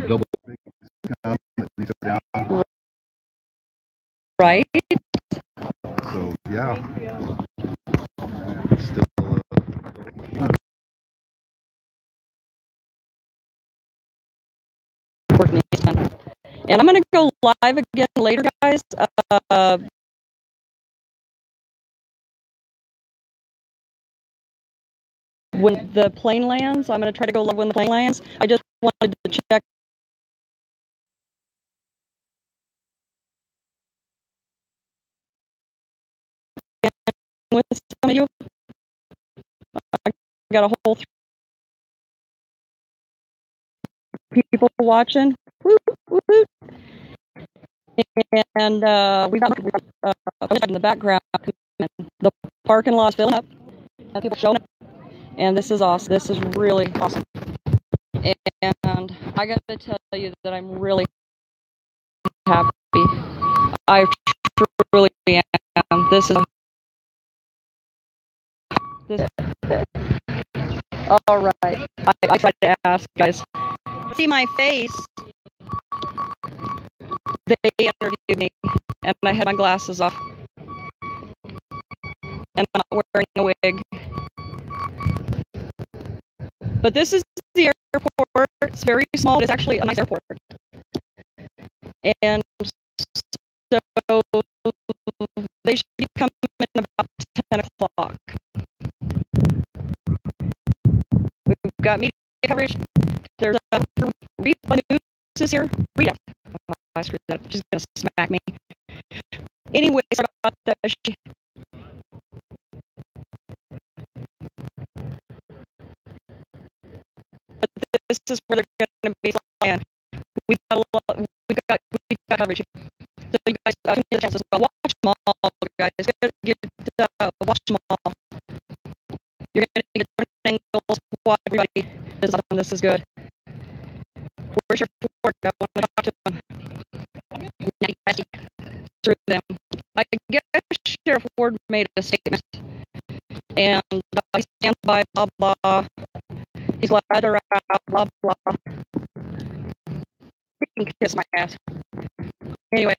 double down. Right? So yeah, still And I'm going to go live again later, guys. When the plane lands, I'm going to try to go live when the plane lands. I just wanted to check with some of you. I got a whole people watching. Woo, woo, woo. And we got in the background. The parking lot's filling up. People showing up. And this is awesome. This is really awesome. And I got to tell you that I'm really happy. I truly am. This is all right. I tried to ask guys. See my face. They interviewed me, and I had my glasses off, and I'm not wearing a wig. But this is the airport. It's very small. It's actually a nice airport. And so they should be coming in about 10 o'clock. We've got media coverage. There's a read the news is here. Read it. Oh, I screwed that up. She's gonna smack me. Anyway, sorry about that. But this is where they're gonna be flying. We've got a lot. We've got coverage. So you guys, give me the chance as well. Watch them all, guys. Watch them all. You're gonna get different angles. Watch everybody. This is good. Where's your report? I want to talk to them. Through them. I guess Sheriff Ward made a statement, and he stands by blah blah. He's glad they're out, blah blah. He can kiss my ass. Anyway.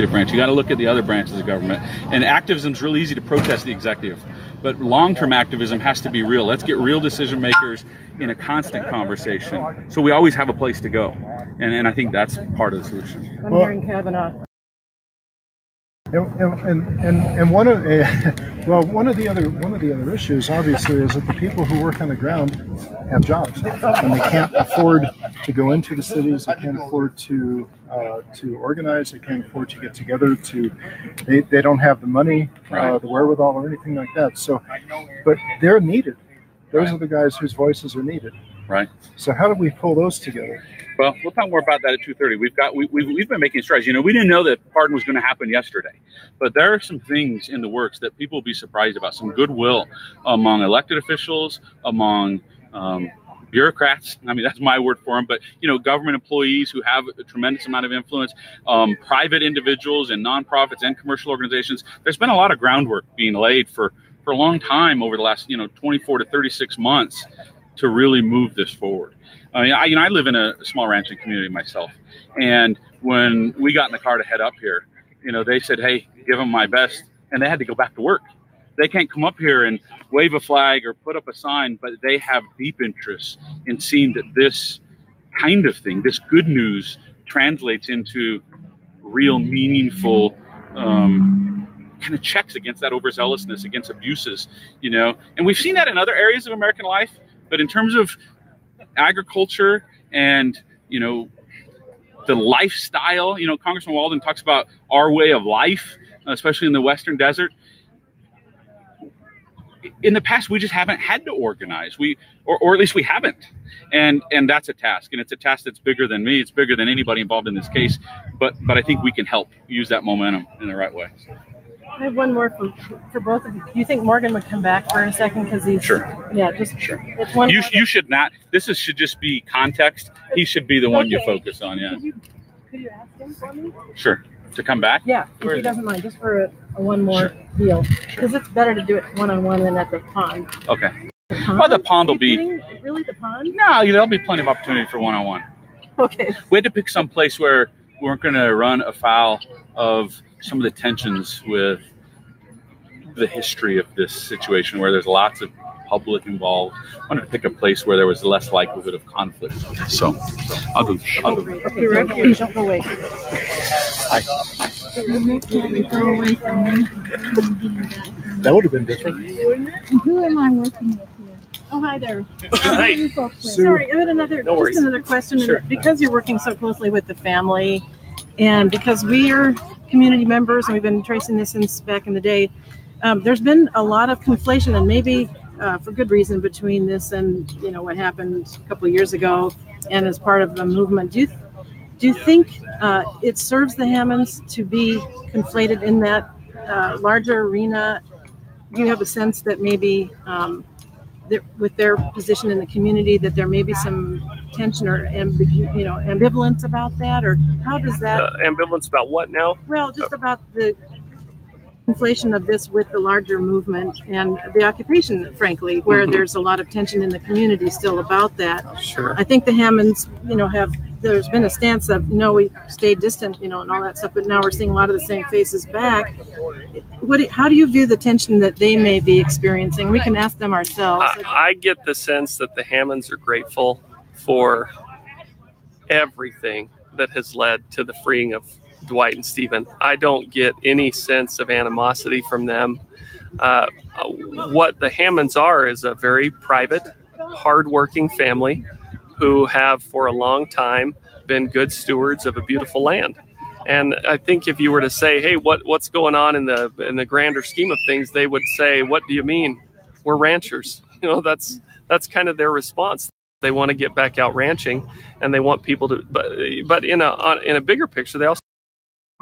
branch. You got to look at the other branches of government. And activism is really easy to protest the executive, but long-term activism has to be real. Let's get real decision makers in a constant conversation, so we always have a place to go. And I think that's part of the solution. I'm hearing Kavanaugh. And one of the other issues, obviously, is that the people who work on the ground have jobs, and they can't afford to go into the cities. They can't afford to organize. They can't afford to get together. They don't have the money, the wherewithal, or anything like that. So, but they're needed. Those are the guys whose voices are needed. Right. So how do we pull those together? Well, we'll talk more about that at 2:30. We've been making strides. You know, we didn't know that pardon was going to happen yesterday, but there are some things in the works that people will be surprised about. Some goodwill among elected officials, among bureaucrats. I mean, that's my word for them. But you know, government employees who have a tremendous amount of influence, private individuals and nonprofits and commercial organizations. There's been a lot of groundwork being laid for a long time over the last 24 to 36 months to really move this forward. I live in a small ranching community myself, and when we got in the car to head up here, they said, "Hey, give them my best," and they had to go back to work. They can't come up here and wave a flag or put up a sign, but they have deep interest in seeing that this kind of thing, this good news, translates into real meaningful kind of checks against that overzealousness, against abuses, and we've seen that in other areas of American life, but in terms of agriculture and the lifestyle, Congressman Walden talks about our way of life, especially in the Western desert. In the past, we just haven't had to organize, or at least we haven't, and that's a task, and it's a task that's bigger than me. It's bigger than anybody involved in this case, but I think we can help use that momentum in the right way. I have one more for both of you. Do you think Morgan would come back for a second? Because he's sure. Yeah, just sure. It's one. You should not. Should just be context. He should be the one you focus on. Yeah. Could you ask him for me? Sure. To come back. Yeah, if he doesn't mind, just for a one more deal, because it's better to do it one-on-one than at the pond. Okay. Well, the pond will be really the pond. No, there'll be plenty of opportunity for one-on-one. Okay. We had to pick some place where we weren't going to run afoul of some of the tensions with the history of this situation, where there's lots of public involved. I wanted to pick a place where there was less likelihood of conflict. So I'll go. Okay, right here. Don't go away. Hi. That would have been different. Who am I working with here? Oh, hi there. Hi. Sorry, I had another question. Sure. Because you're working so closely with the family, and because we are community members and we've been tracing this since back in the day, there's been a lot of conflation, and maybe for good reason, between this and what happened a couple of years ago, and as part of the movement. Do you think it serves the Hammonds to be conflated in that larger arena? Do you have a sense that maybe with their position in the community, that there may be some tension or ambivalence about that, or how does that ambivalence about what now? Well, just about the conflation of this with the larger movement and the occupation, frankly, where there's a lot of tension in the community still about that. Sure. I think the Hammonds, there's been a stance of, we stayed distant, and all that stuff, but now we're seeing a lot of the same faces back. How do you view the tension that they may be experiencing? We can ask them ourselves. I get the sense that the Hammonds are grateful for everything that has led to the freeing of Dwight and Stephen. I don't get any sense of animosity from them. What the Hammonds are is a very private, hardworking family who have for a long time been good stewards of a beautiful land. And I think if you were to say, hey, what's going on in the grander scheme of things, they would say, what do you mean? We're ranchers. That's kind of their response. They want to get back out ranching, and they want people to, but in a bigger picture, they also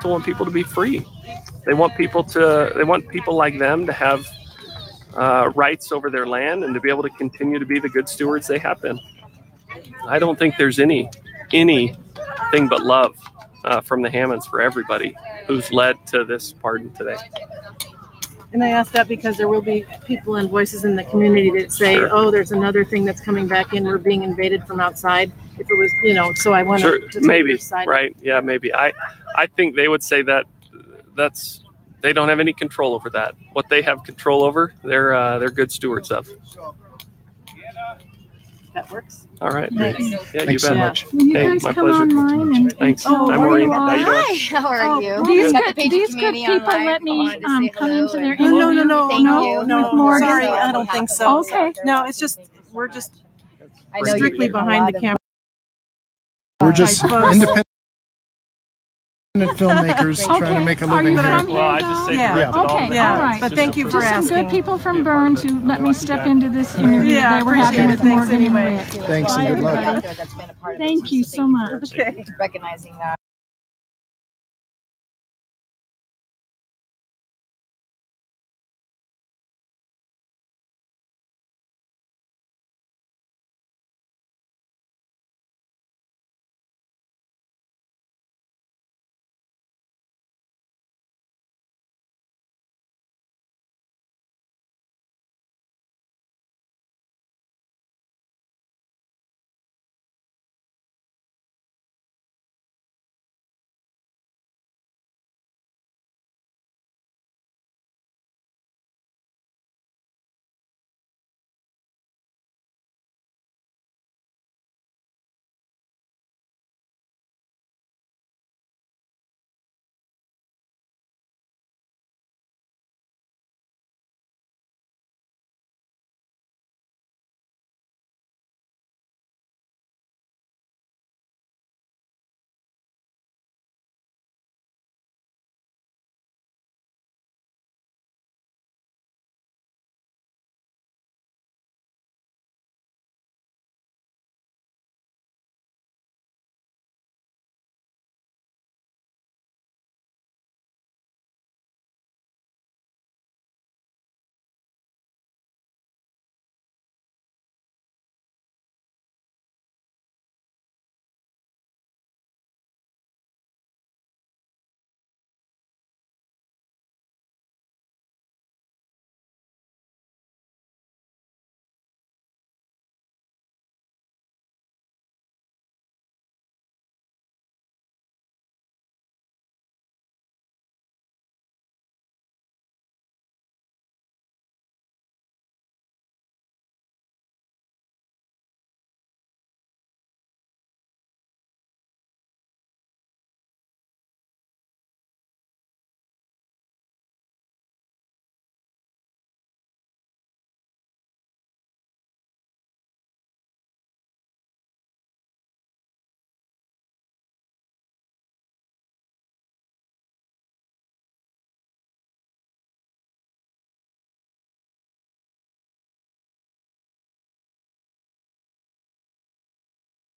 want people to be free. They want people like them to have rights over their land and to be able to continue to be the good stewards they have been. I don't think there's anything but love from the Hammonds for everybody who's led to this pardon today. And I ask that because there will be people and voices in the community that say, Sure. oh, there's another thing that's coming back in. We're being invaded from outside. If it was, so I want Sure, to maybe, right? Yeah, maybe. I think they would say that they don't have any control over that. What they have control over, they're good stewards of. That works. All right. Nice. Yeah, Thanks you so bet. much. Will you Hey, guys my come pleasure. online and Thanks. Oh, I'm where Maureen. you How you are? doing? Hi, how are you? These Got good, the Patriot these good community people online. let me Wanted to say come into hello their and- interview. Thank you. No, with Morgan. sorry, I don't think so. Okay. No, it's just we're just I know you're strictly getting a behind lot the of- camera. We're just Type of- independent filmmakers trying to Okay. make a Are living you here. from Well, I here, just though? say Yeah. direct it all Okay, the Yeah, all time. right. but thank you for Just some asking. good people from Burns who let me step into this interview. Yeah, They were appreciate having it. with Thanks Morgan and anyway. Rick. Thanks and good luck. Out there that's been a part of Thank this. you So so much. Okay. for recognizing that.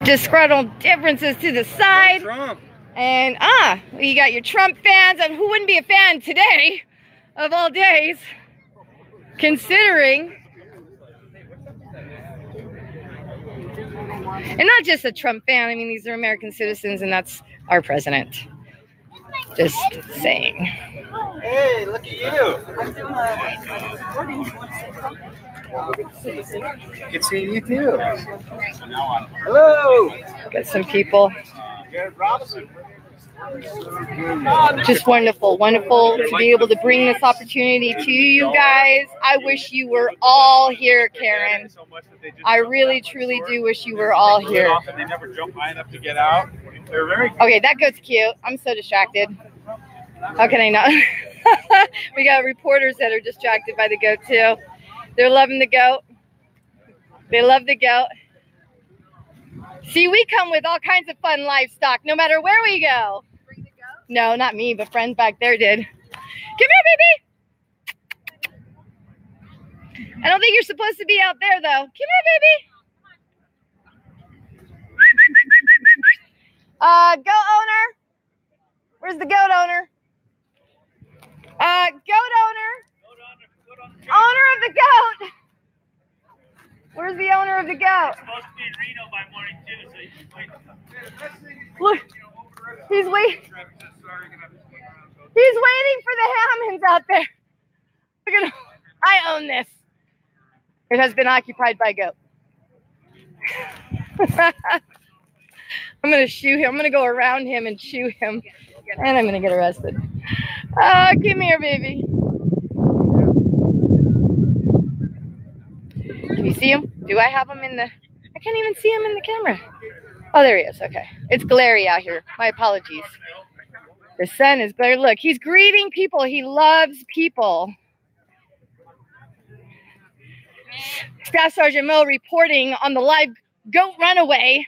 Disgruntled differences to the side. And you got your Trump fans, and who wouldn't be a fan today, of all days, considering, and not just a Trump fan, I mean, these are American citizens, and that's our president. Just saying. Hey, look at you. Good seeing you too. Hello. Got some people. Just wonderful, wonderful to be able to bring this opportunity to you guys. I wish you were all here, Karen. I really, truly do wish you were all here. They never jump high enough to get out. They're very Okay, that goat's cute. I'm so distracted. How can I not? We got reporters that are distracted by the goat too. They're loving the goat. They love the goat. See, we come with all kinds of fun livestock, no matter where we go. No, not me, but friends back there did. Come here, baby. I don't think you're supposed to be out there, though. Come here, baby. Goat owner. Where's the goat owner? Goat owner. Owner of the goat. Where's the owner of the goat? Look, he's waiting. He's waiting for the Hammonds out there. Look at him. I own this. It has been occupied by goat. I'm gonna shoot him. I'm gonna go around him and shoot him, and I'm gonna get arrested. Come here, baby. Can you see him? Do I have him in the... I can't even see him in the camera. Oh, there he is. Okay. It's glary out here. My apologies. The sun is glary. Look, he's greeting people. He loves people. Staff Sergeant Mill reporting on the live goat runaway.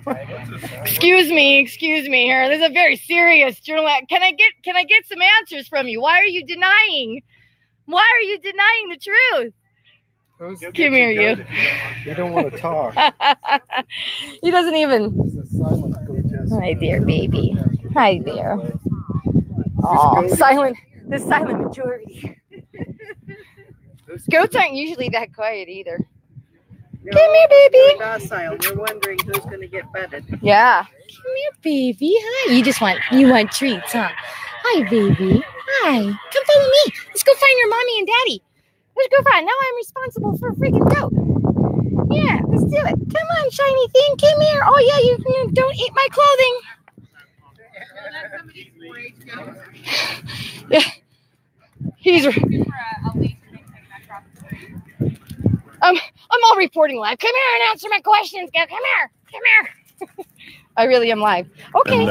Excuse me here. This is a very serious journal. Can I get some answers from you? Why are you denying? Why are you denying the truth? Come here, you. They don't want to talk. He doesn't even. Hi there, baby. Hi there. Oh, silent. The silent majority. Goats aren't usually that quiet either. Come here, baby. Docile. We're wondering who's going to get bedded. Yeah. Come here, baby. Hi. You want treats, huh? Hi, baby. Hi. Come follow me. Let's go find your mommy and daddy. Let's go find. Now I'm responsible for a freaking goat. Yeah, let's do it. Come on, shiny thing. Come here. Oh yeah, you don't eat my clothing. Yeah. He's. I'm all reporting live. Come here and answer my questions. Come here. I really am live. Okay. And,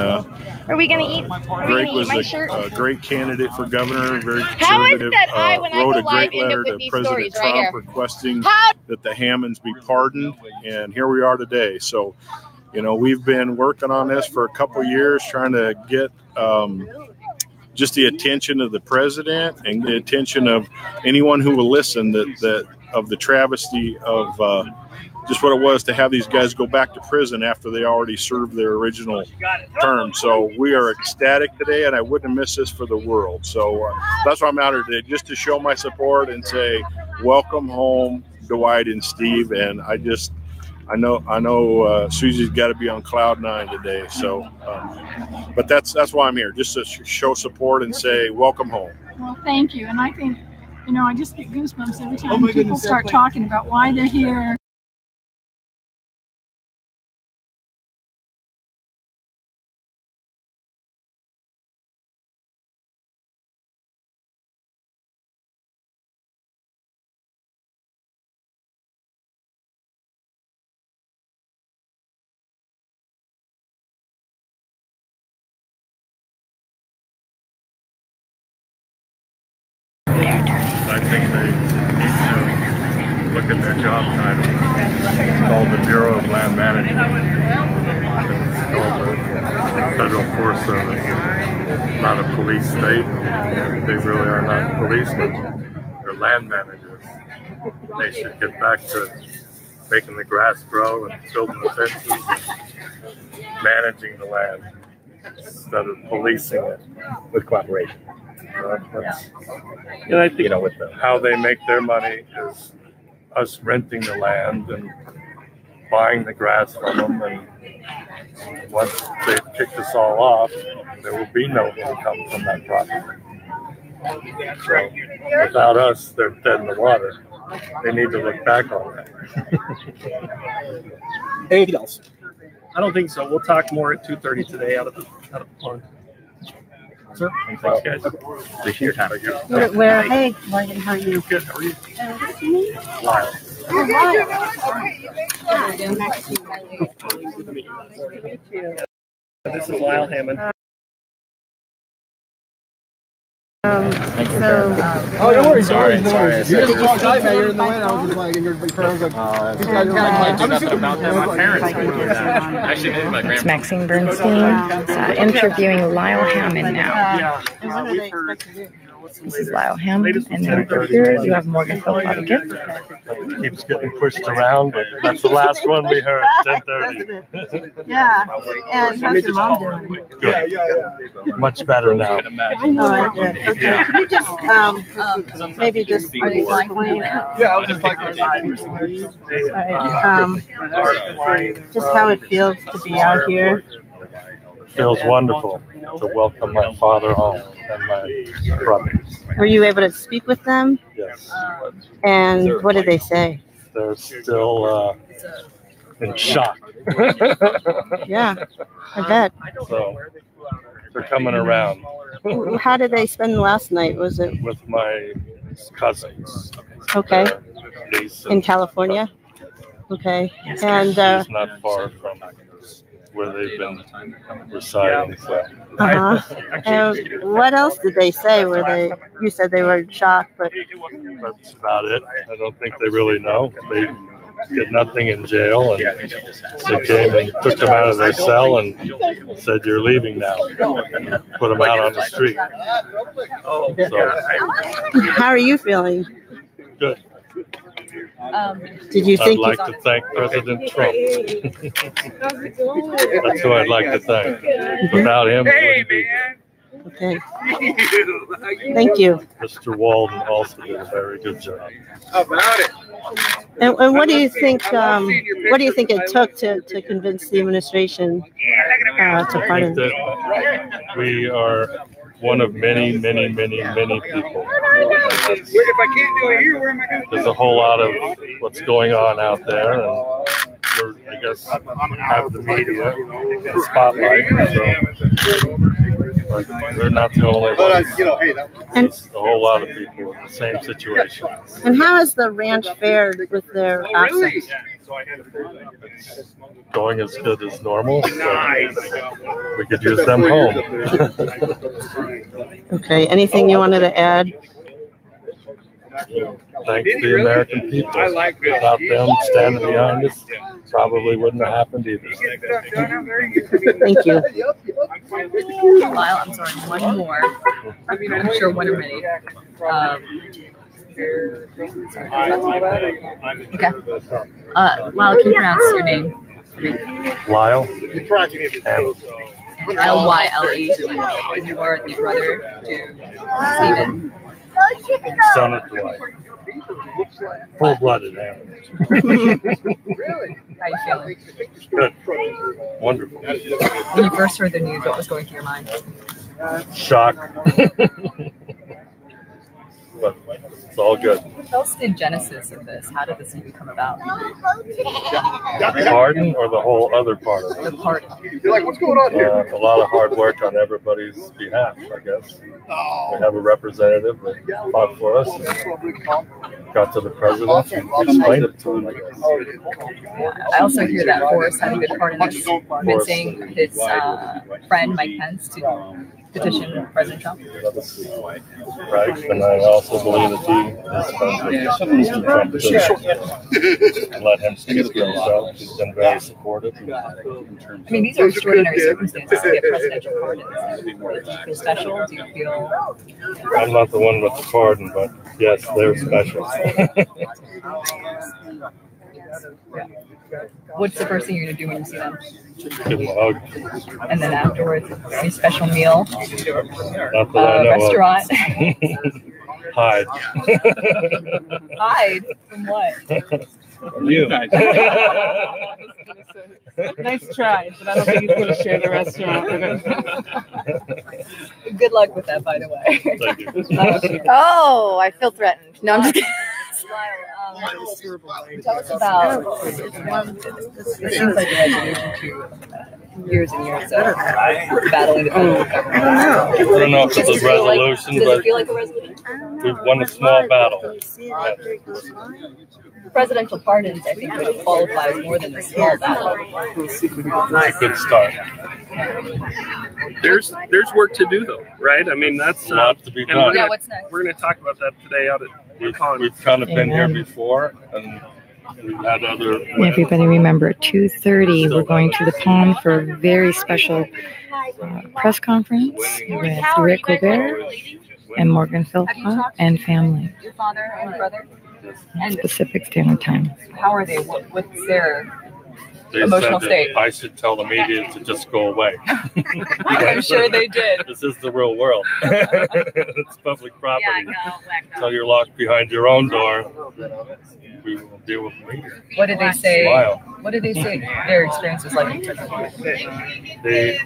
are we gonna eat? Greg was a great candidate for governor. Very How is conservative. that I, when I go wrote a live, great end letter up with to these President stories right Trump here? requesting How? that the Hammonds be pardoned, and here we are today. So, we've been working on this for a couple of years, trying to get just the attention of the president and the attention of anyone who will listen. That of the travesty of just what it was to have these guys go back to prison after they already served their original term. So we are ecstatic today, and I wouldn't miss this for the world. So that's why I'm out here today, just to show my support and say, welcome home, Dwight and Steve. And I know Susie's got to be on cloud 9 today. So, but that's why I'm here, just to show support and say, welcome home. Well, thank you. And I think, I just get goosebumps every time people start talking about why they're here. I think they look at their job title. It's called the Bureau of Land Management. It's called the Federal Forest Service. Not a police state. They really are not policemen. They're land managers. They should get back to making the grass grow and building the fences and managing the land instead of policing it with cooperation. And I think how they make their money is us renting the land and buying the grass from them. And once they've kicked us all off, there will be no income from that property. So without us, they're dead in the water. They need to look back on that. Anything else? I don't think so. We'll talk more at 2:30 today out of the pond. Sir? Thanks, guys. Appreciate your time. Hey, Morgan, how are you? Good. How are you? Wow. This is Lyle Hammond. So, oh, don't worry. Sorry. You guys are talking about you're in the way. I was just like, in your big parents, like, these guys are like, My parents actually, maybe my It's grandma. Maxine Bernstein interviewing Lyle Hammond now. This is Lyle Hammond, and then over here you have Morgan Philpott. Keeps getting pushed around, but that's the last one we heard, 10:30. yeah. And how's your mom doing? Good. Much better now. Okay. Can you just maybe just explain? yeah, I was just like, just how it feels to be out here. Feels wonderful to welcome my father home and my brothers. Were you able to speak with them? Yes. And what did they say? They're still in shock. Yeah, I bet. So they're coming around. How did they spend last night? Was it with my cousins? okay? Niece In California? Okay. And she's not far from where they've been residing. So. And what else did they say? Were they? You said they were shocked, but that's about it. I don't think they really know. They did nothing in jail, and they came and took them out of their cell and said, "You're leaving now." Put them out on the street. So, how are you feeling? Good. Did you think? I'd like to thank President Trump. That's who I'd like to thank. Without him, it wouldn't be here. Okay. Thank you. Mr. Walden also did a very good job. About it. And what do you think? What do you think it took to convince the administration to pardon? We are one of many, many, many, many people. If I can't do it here, where am I going to do it? There's a whole lot of what's going on out there, and we're, I guess, have the media in the spotlight. So, but they're not the only ones. There's a whole lot of people in the same situation. And how has the ranch fared with their absence? It's going as good as normal. So we could use them home. Okay. Anything you wanted to add? Thanks to the American people. Without them standing behind us, probably wouldn't have happened either. Thank you. Lyle, I'm sorry, one more. I'm sure one or many. Okay. Lyle, can you pronounce your name? Lyle. Lyle. You are the brother to Stephen. Son of Dwight. Full-blooded animal. How you feeling? Good. Wonderful. When you first heard the news, what was going through your mind? Shock. But it's all good. Tell us the genesis of this. How did this even come about? The pardon or the whole other part of it? The pardon. You're like, what's going on here? A lot of hard work on everybody's behalf, I guess. We have a representative that fought for us and got to the president and explained it to him, I guess. I also hear that Horace had a good part in this, convincing his friend Mike Pence to petition President Trump. Right, and I also believe that he is friends with Trump too. And let him speak for himself. He's been very supportive. I mean, these are extraordinary circumstances to get presidential pardons. Do you feel special? Do you feel... I'm not the one with the pardon, but yes, they're special. What's the first thing you're going to do when you see them? Give them a hug. And then afterwards, any special meal? Not that I know restaurant? Of. Hide. Hide? From what? From you. Nice try, but I don't think he's going to share the restaurant with us. Good luck with that, by the way. Thank you. Oh, I feel threatened. No, I'm just kidding. Tell us about it seems like a resolution to years and years of battling the federal government. I don't know if it's a resolution, does but it feel like a resolution? we've won a small battle. Presidential pardons, I think, would qualify as more than a small battle. It's a good start. There's work to do, though, right? I mean, that's a lot to be done. Yeah, what's next? We're going to talk about that today out at We've kind of been here before, and we've had other. Everybody remember at 2:30 we're going to the pond for a very special press conference with Rick Colbert and Morgan Philpott and family. Your father and brother? And Pacific Standard Time. how are they? What's their They emotional said state? that I should tell the media to just go away. I'm sure they did. This is the real world. It's public property. Until you're locked behind your own door, we will deal with the media. What did they say? Smile. What did they say their experience was like in prison? They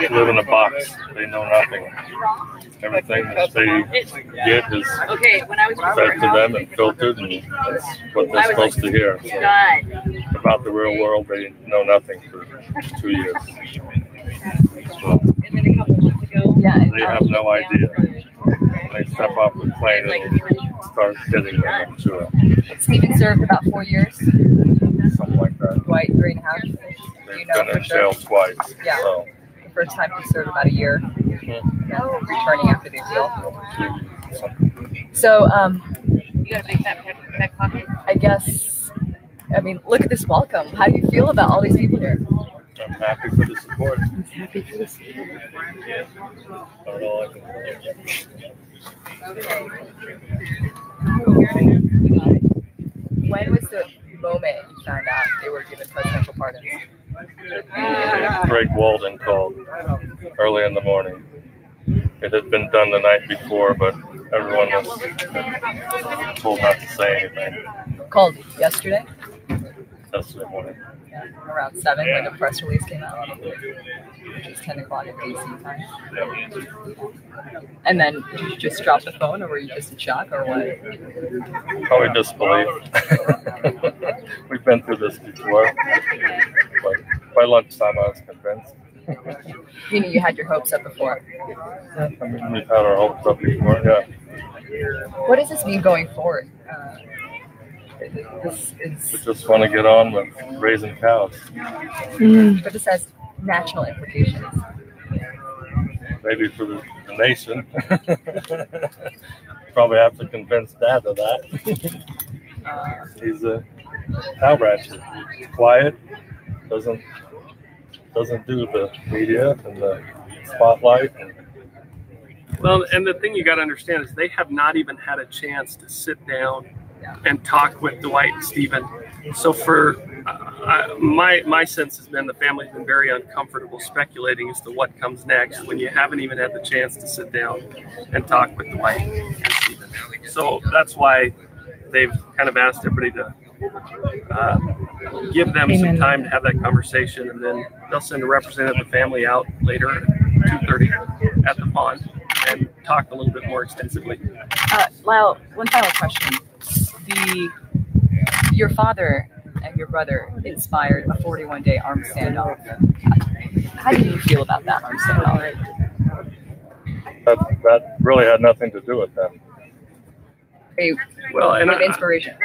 live in a box. They know nothing. Everything that they get is fed to them and filtered, and that's what they're supposed to hear. So about the real world, they know nothing for 2 years. So. And then a couple months ago, Yeah. They have no idea. They step off the plane and start hitting them, I'm sure. Stephen served about 4 years. Something like that. Dwight, 3.5. They've been in jail twice. Yeah. So. The first time he served about a year. Mm-hmm. Returning after the appeal. So, you got a big back pocket? I guess, I mean, look at this welcome. How do you feel about all these people here? I'm happy for the support. I'm happy for the support. Yeah. That's all I can When was the moment you found out they were given presidential pardons? Greg Walden called early in the morning. It had been done the night before, but everyone was told not to say anything. Called yesterday? Yesterday morning. Yeah, around 7 when the press release came out, which is 10 o'clock at DC time. Yeah. And then did you just drop the phone, or were you just in shock, or what? Probably disbelief. We've been through this before, but by lunchtime I was convinced. Meaning you had your hopes up before? I mean, we've had our hopes up before, yeah. What does this mean going forward? We just want to get on with raising cows. But this has national implications. Maybe for the nation. Probably have to convince Dad of that. He's a cow rancher. He's quiet, doesn't do the media and the spotlight. Well, and the thing you got to understand is they have not even had a chance to sit down and talk with Dwight and Stephen. So for my sense has been the family's been very uncomfortable speculating as to what comes next when you haven't even had the chance to sit down and talk with Dwight and Stephen. So that's why they've kind of asked everybody to give them some time to have that conversation, and then they'll send a representative of the family out later at 2:30 at the pond and talk a little bit more extensively. Lyle, one final question. Your father and your brother inspired a 41-day armed standoff. How do you feel about that armed standoff? That really had nothing to do with them. Well, and inspiration.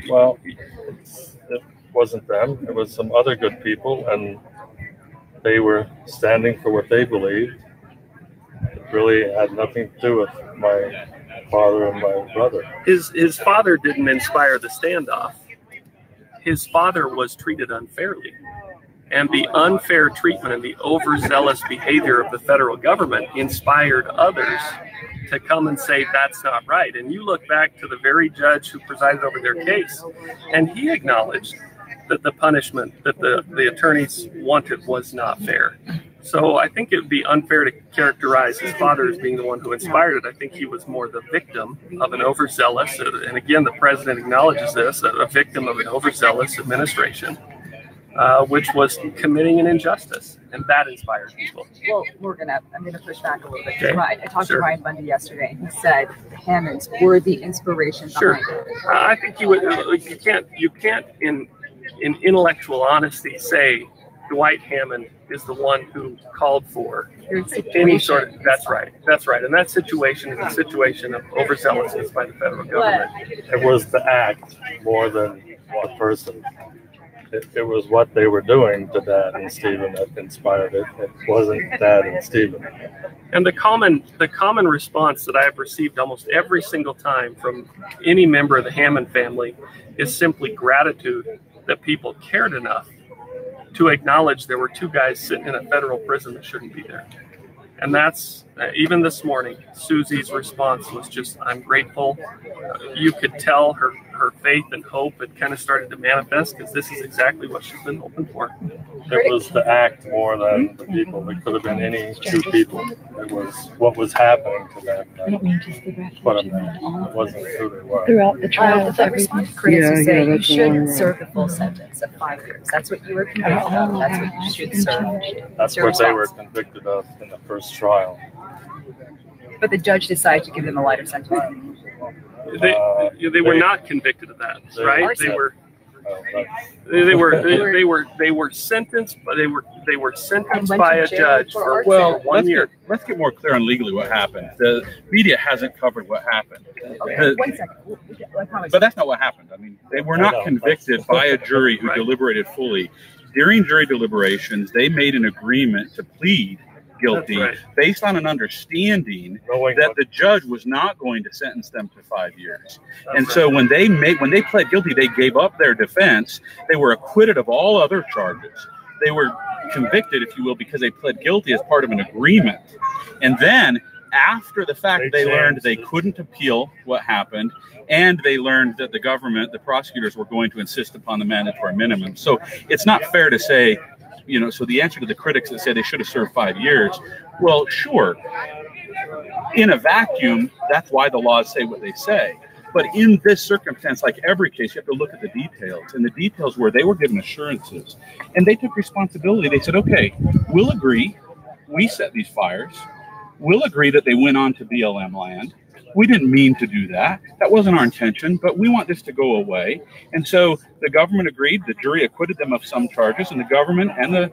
Well, it wasn't them. It was some other good people, and they were standing for what they believed. It really had nothing to do with my father and my brother. His father didn't inspire the standoff. His father was treated unfairly. And the unfair treatment and the overzealous behavior of the federal government inspired others to come and say that's not right. And you look back to the very judge who presided over their case, and he acknowledged that the punishment that the attorneys wanted was not fair. So I think it would be unfair to characterize his father as being the one who inspired it. I think he was more the victim of an overzealous, and again, the president acknowledges this, a victim of an overzealous administration, which was committing an injustice, and that inspired people. Well, I'm going to push back a little bit. Okay. I talked to Ryan Bundy yesterday, and he said the Hammonds were the inspiration behind it. I think you can't in intellectual honesty say Dwight Hammond is the one who called for any sort of, that's right. And that situation is a situation of overzealousness by the federal government. It was the act more than the person. It was what they were doing to Dad and Stephen that inspired it. It wasn't Dad and Stephen. And the common response that I have received almost every single time from any member of the Hammond family is simply gratitude that people cared enough to acknowledge there were two guys sitting in a federal prison that shouldn't be there. And that's, even this morning, Susie's response was just, I'm grateful. You could tell her faith and hope had kind of started to manifest, because this is exactly what she's been hoping for. It was the act more than the people. It could have been any two people. It was what was happening to them. It wasn't who they were. Throughout the trial, the response critics who say you should serve the full sentence of 5 years. That's what you were convicted of. That's what you should serve. That's what they were convicted of in the first trial. But the judge decided to give them a lighter sentence. They were not convicted of that, right? They were sentenced, but they were sentenced by a judge for Well, 1 year. Let's get more clear on legally what happened. The media hasn't covered what happened. Okay, 1 second. But that's not what happened. I mean, they were not convicted by a jury who deliberated fully. During jury deliberations, they made an agreement to plead guilty based on an understanding that the judge was not going to sentence them to 5 years. And so when they pled guilty, they gave up their defense. They were acquitted of all other charges. They were convicted, if you will, because they pled guilty as part of an agreement. And then after the fact, they learned they couldn't appeal what happened, and they learned that the government, the prosecutors, were going to insist upon the mandatory minimum. So it's not fair to say, you know, so the answer to the critics that say they should have served 5 years, well, sure, in a vacuum, that's why the laws say what they say. But in this circumstance, like every case, you have to look at the details. And the details were they were given assurances, and they took responsibility. They said, okay, we'll agree. We set these fires. We'll agree that they went on to BLM land. We didn't mean to do that. That wasn't our intention, but we want this to go away. And so the government agreed. The jury acquitted them of some charges, and the government and the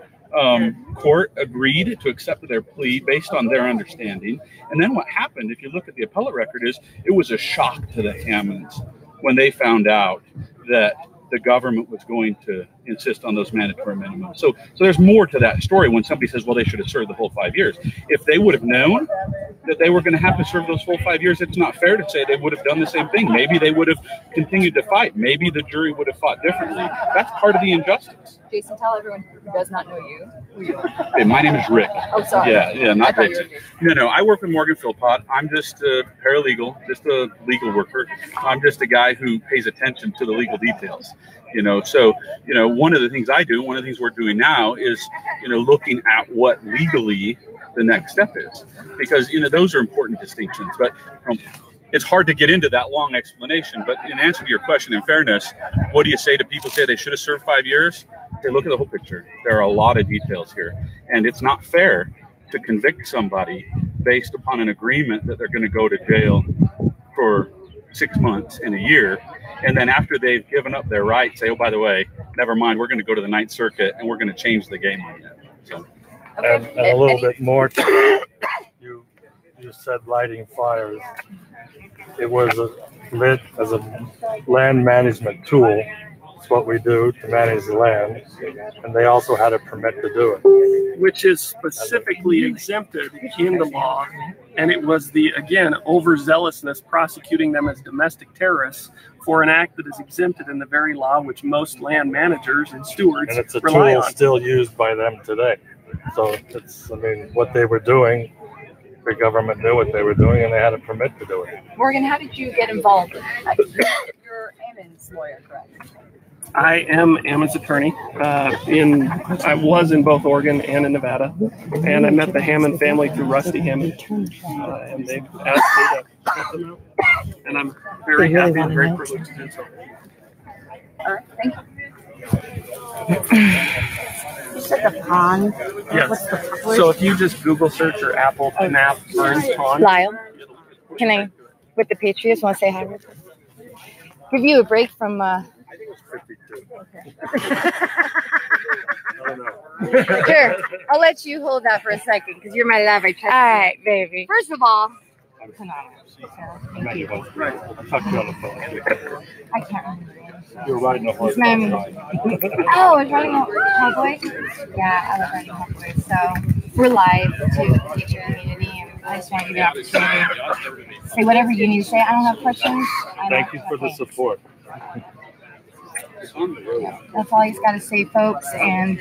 court agreed to accept their plea based on their understanding. And then what happened, if you look at the appellate record, is it was a shock to the Hammonds when they found out that the government was going to insist on those mandatory minimums. So there's more to that story when somebody says, well, they should have served the whole 5 years. If they would have known that they were going to have to serve those full 5 years, it's not fair to say they would have done the same thing. Maybe they would have continued to fight. Maybe the jury would have fought differently. That's part of the injustice. Jason, tell everyone who does not know you who you are. Hey, my name is Rick. Oh, sorry. Yeah, not Jason. No, I work with Morgan Philpott. I'm just a paralegal, just a legal worker. I'm just a guy who pays attention to the legal details. So one of the things I do, one of the things we're doing now is, looking at what legally the next step is, because, those are important distinctions, but it's hard to get into that long explanation. But in answer to your question, in fairness, what do you say to people who say they should have served 5 years? Hey, look at the whole picture. There are a lot of details here, and it's not fair to convict somebody based upon an agreement that they're going to go to jail for 6 months and a year. And then after they've given up their right, say, oh, by the way, never mind, we're going to go to the Ninth Circuit and we're going to change the game on that. So, and a little bit more to that, you said lighting fires. It was lit as a land management tool. It's what we do to manage the land. And they also had a permit to do it, which is specifically exempted in the law. And it was again, overzealousness prosecuting them as domestic terrorists for an act that is exempted in the very law which most land managers and stewards and it's a rely tool on. Still used by them today. So what they were doing, the government knew what they were doing and they had a permit to do it. Morgan, how did you get involved? You're Hammonds' lawyer, correct? I am Hammonds' attorney. I was in both Oregon and in Nevada, and I met the Hammond family through Rusty Hammond, and they asked me to help them out, and I'm very happy and very privileged to do so. All right, thank you. You said the pond. Yes. So if you just Google search or Apple map Burns Pond. Lyle, can I, with the Patriots, want to say hi? Give you a break from. Sure, I'll let you hold that for a second because you're my love. I trust you. All right, baby. First of all, I'll talk to you on the phone. I can't remember. You're riding a horse. Oh, I was riding a Hellboy? Yeah, I was riding a Hellboy. So we're live to the teacher community, and I just want to give you an opportunity to say whatever you need to say. I don't have questions. Thank you for the support. That's all he's got to say, folks. And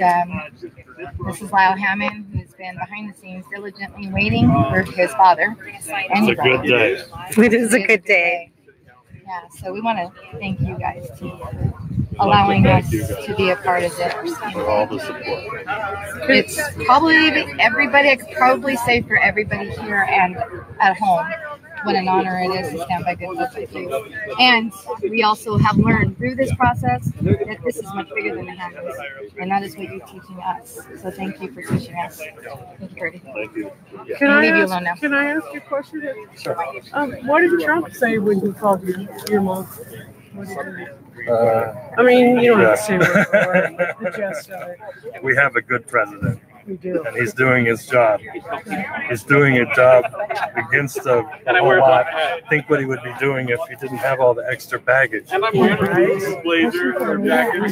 this is Lyle Hammond, who's been behind the scenes diligently waiting for his father. It's a good day. It is a good day. Yeah, so we want to thank you guys for allowing us to be a part of it. For all the support. It's probably everybody, I could probably say for everybody here and at home, what an honor it is to stand by good folks like you. And we also have learned through this process that this is much bigger than the Hammonds, and that is what you're teaching us. So thank you for teaching us. Thank you, Gertie. Thank you. Can I'll leave you alone now. Can I ask you a question? What did Trump say when he called your mom? I mean, you don't have to say word for word, but the gist of it. We have a good president. We do. And he's doing his job. He's doing a job against a whole lot. Think what he would be doing if he didn't have all the extra baggage. And I'm wearing a blazer or jacket.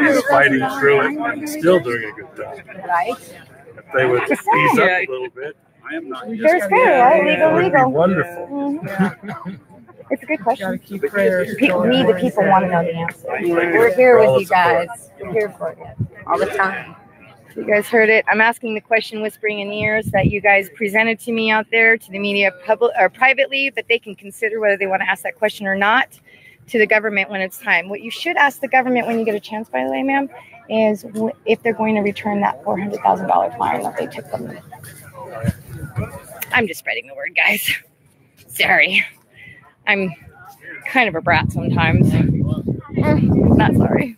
He's fighting through it and still doing a good job. Right. If they would ease up a little bit, I am not. Fair, right? it would be Legal. wonderful. Mhm. It's a good question. Keep prayers We, going. the people, want to know the answer. We're here with you guys. We're here for you all the time. You guys heard it. I'm asking the question, whispering in ears, that you guys presented to me out there, to the media, public or privately, but they can consider whether they want to ask that question or not to the government when it's time. What you should ask the government when you get a chance, by the way, ma'am, is if they're going to return that $400,000 fine that they took from them. I'm just spreading the word, guys. Sorry. I'm kind of a brat sometimes. Not sorry.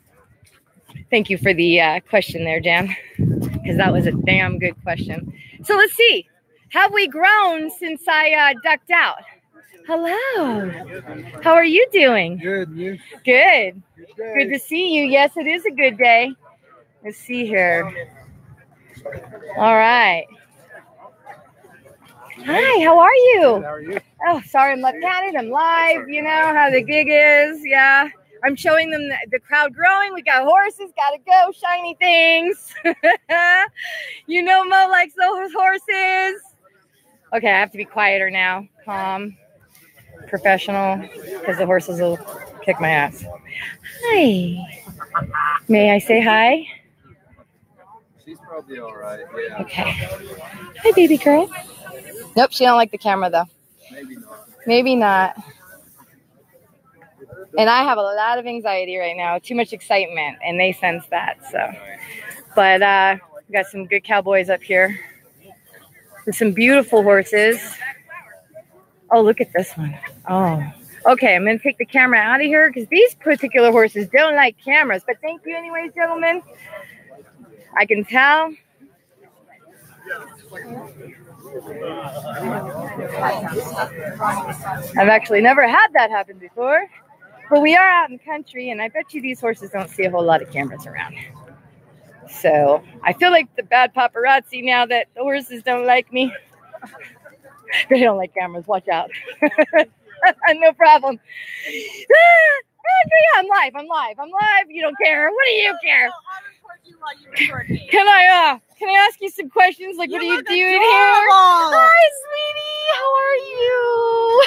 Thank you for the question there, Jan, because that was a damn good question. So let's see. Have we grown since I ducked out? Hello. How are you doing? Good. You? Good. Good to see you. Yes, it is a good day. Let's see here. All right. Hi, how are you? How are you? Oh, sorry, I'm left-handed. I'm live. You know how the gig is. Yeah. I'm showing them the crowd growing. We got horses. Gotta go. Shiny things. You know Mo likes those horses. Okay, I have to be quieter now. Calm. Professional. Because the horses will kick my ass. Hi. May I say hi? She's probably all right. Yeah. Okay. Hi, baby girl. Nope, she don't like the camera, though. Maybe not. Maybe not. And I have a lot of anxiety right now, too much excitement, and they sense that. So, but we got some good cowboys up here with some beautiful horses. Oh, look at this one. Oh, okay. I'm gonna take the camera out of here because these particular horses don't like cameras. But thank you, anyways, gentlemen. I can tell. I've actually never had that happen before. But we are out in the country, and I bet you these horses don't see a whole lot of cameras around. So I feel like the bad paparazzi now that the horses don't like me. They don't like cameras. Watch out. No problem. Andrea, I'm live. You don't care. What do you care? Can I ask you some questions? Like, what are you doing here? Hi, sweetie. How are you?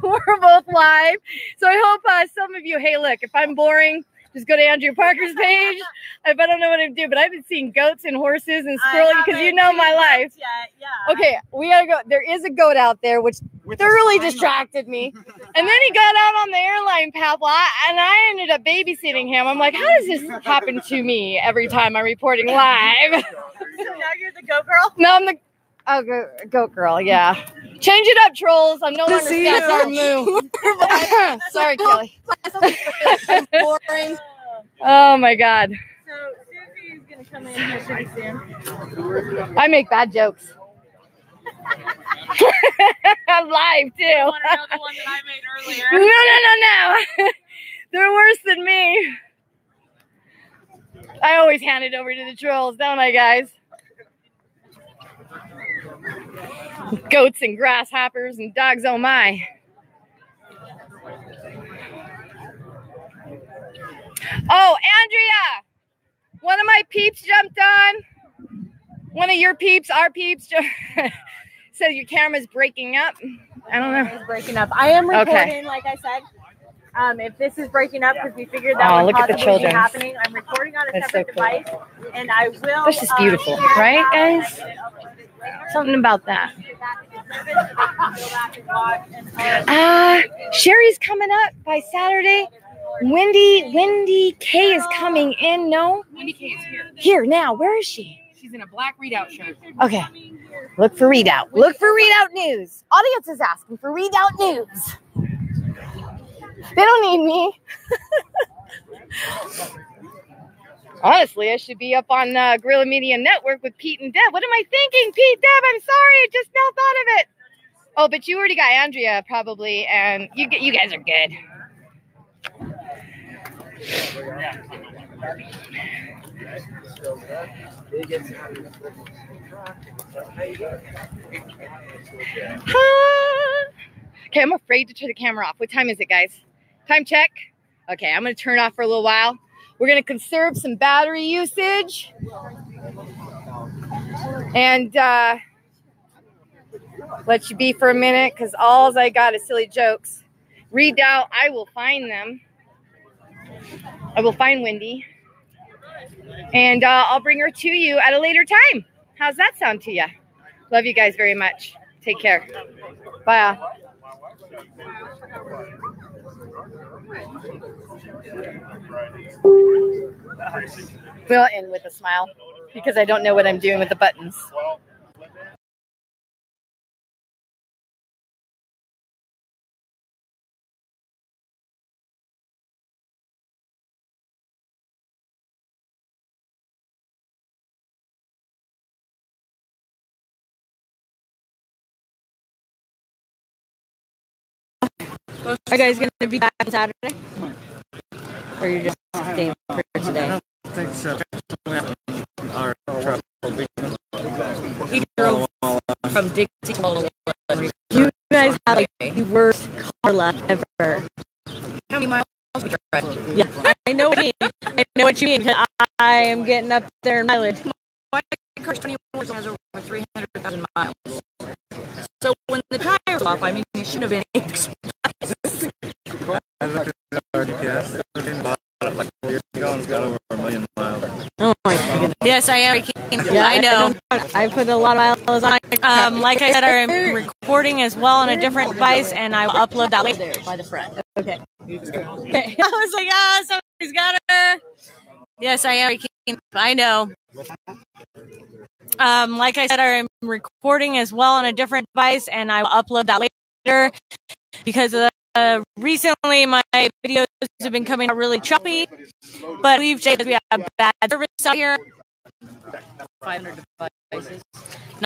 We're both live. So I hope some of you, hey, look, if I'm boring, just go to Andrea Parker's page. I don't know what to do, but I've been seeing goats and horses and scrolling because you know my life. Yeah. Okay, we gotta go. There is a goat out there, which thoroughly distracted me. And then he got out on the airline path, and I ended up babysitting him. I'm like, how does this happen to me every time I'm reporting live? So now you're the goat girl? No, I'm the goat girl, yeah. Change it up, trolls. I'm no longer Scott's move. Sorry, Kelly. Boring. Oh my God. So Susie is gonna come in here pretty soon. I make bad jokes. I'm live too. You want to know the one that I made earlier? No. They're worse than me. I always hand it over to the trolls, don't I, guys? Goats and grasshoppers and dogs, oh my. Oh, Andrea, one of my peeps jumped on. One of your peeps, our peeps, said your camera's breaking up. I don't know. It's breaking up. I am recording, like I said. If this is breaking up because we figured that would look at the possibly be children. happening, I'm recording on a separate device, and I will. This is beautiful, right, guys? Something about that. Sherry's coming up by Saturday. Wendy K is coming in. No, Wendy K is here. Here now. Where is she? She's He's in a black readout shirt. Okay. Look for readout. Look for readout news. Audience is asking for readout news. They don't need me. Honestly, I should be up on Guerrilla Media Network with Pete and Deb. What am I thinking, Pete, Deb? I'm sorry. I just now thought of it. Oh, but you already got Andrea, probably, and you guys are good. Okay, I'm afraid to turn the camera off. What time is it, guys? Time check. Okay, I'm going to turn it off for a little while. We're going to conserve some battery usage. And let you be for a minute, because all I got is silly jokes. Redoubt, I will find them. I will find Wendy. And I'll bring her to you at a later time. How's that sound to you? Love you guys very much. Take care. Bye. We'll end with a smile because I don't know what I'm doing with the buttons. Are you guys going to be back on Saturday? Or you're just staying for today? I don't think so. Our He drove from Dixie all the way. You guys have like the worst car luck ever. How many miles we drive? Yeah, I know what you mean. I know what you mean. I am getting up there in mileage. My car's 21 has over 300,000 miles. So when the tires off, I mean, it should have been expensive. I looked at the RDPS. Like 4 years ago, and it's got over 1 million miles. Oh my goodness. Yes, I am. Yeah, I know. I put a lot of miles on. Like I said, I'm recording as well on a different device, and I will upload that later by the front. Okay. Okay. I was like, somebody's got her. Yes, I am. I know. Like I said, I'm recording as well on a different device, and I will upload that later because recently my videos have been coming out really choppy. But we've changed. We have bad service out here. 500 devices.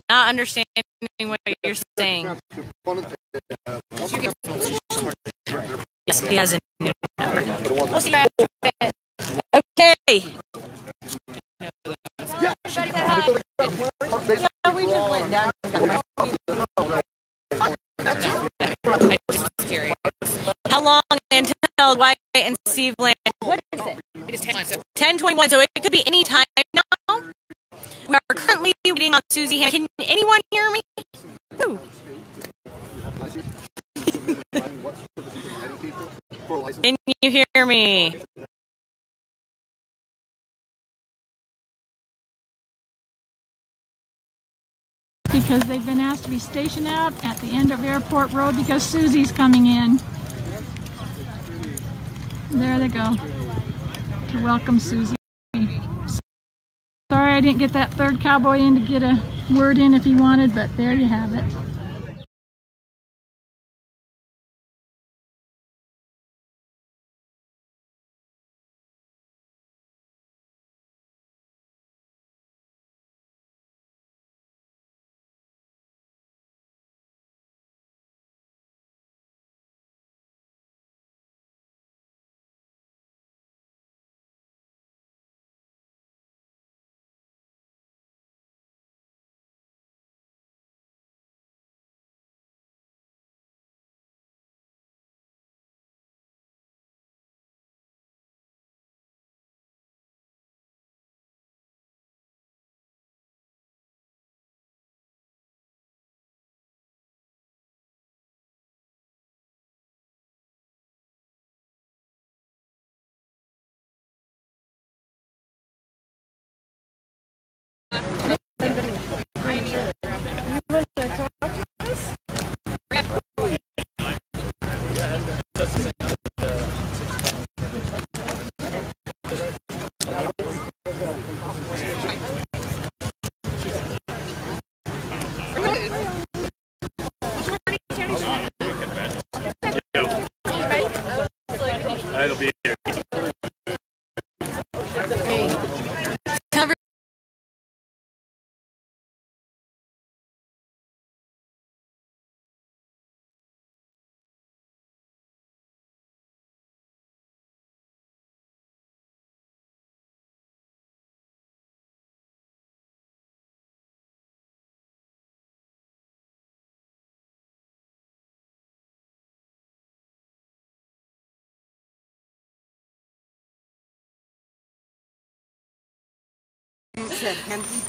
Not understanding what you're saying. Yes, he has a new number. We'll see you guys. Okay. Yeah, we just went down. I'm just curious. How long until Wyatt and Steve land? What is it? It is 10:21, so it could be any time now. We are currently waiting on Susie. Can anyone hear me? Ooh. Can you hear me? Because they've been asked to be stationed out at the end of Airport Road because Susie's coming in. There they go to welcome Susie. Sorry I didn't get that third cowboy in to get a word in if he wanted, but there you have it.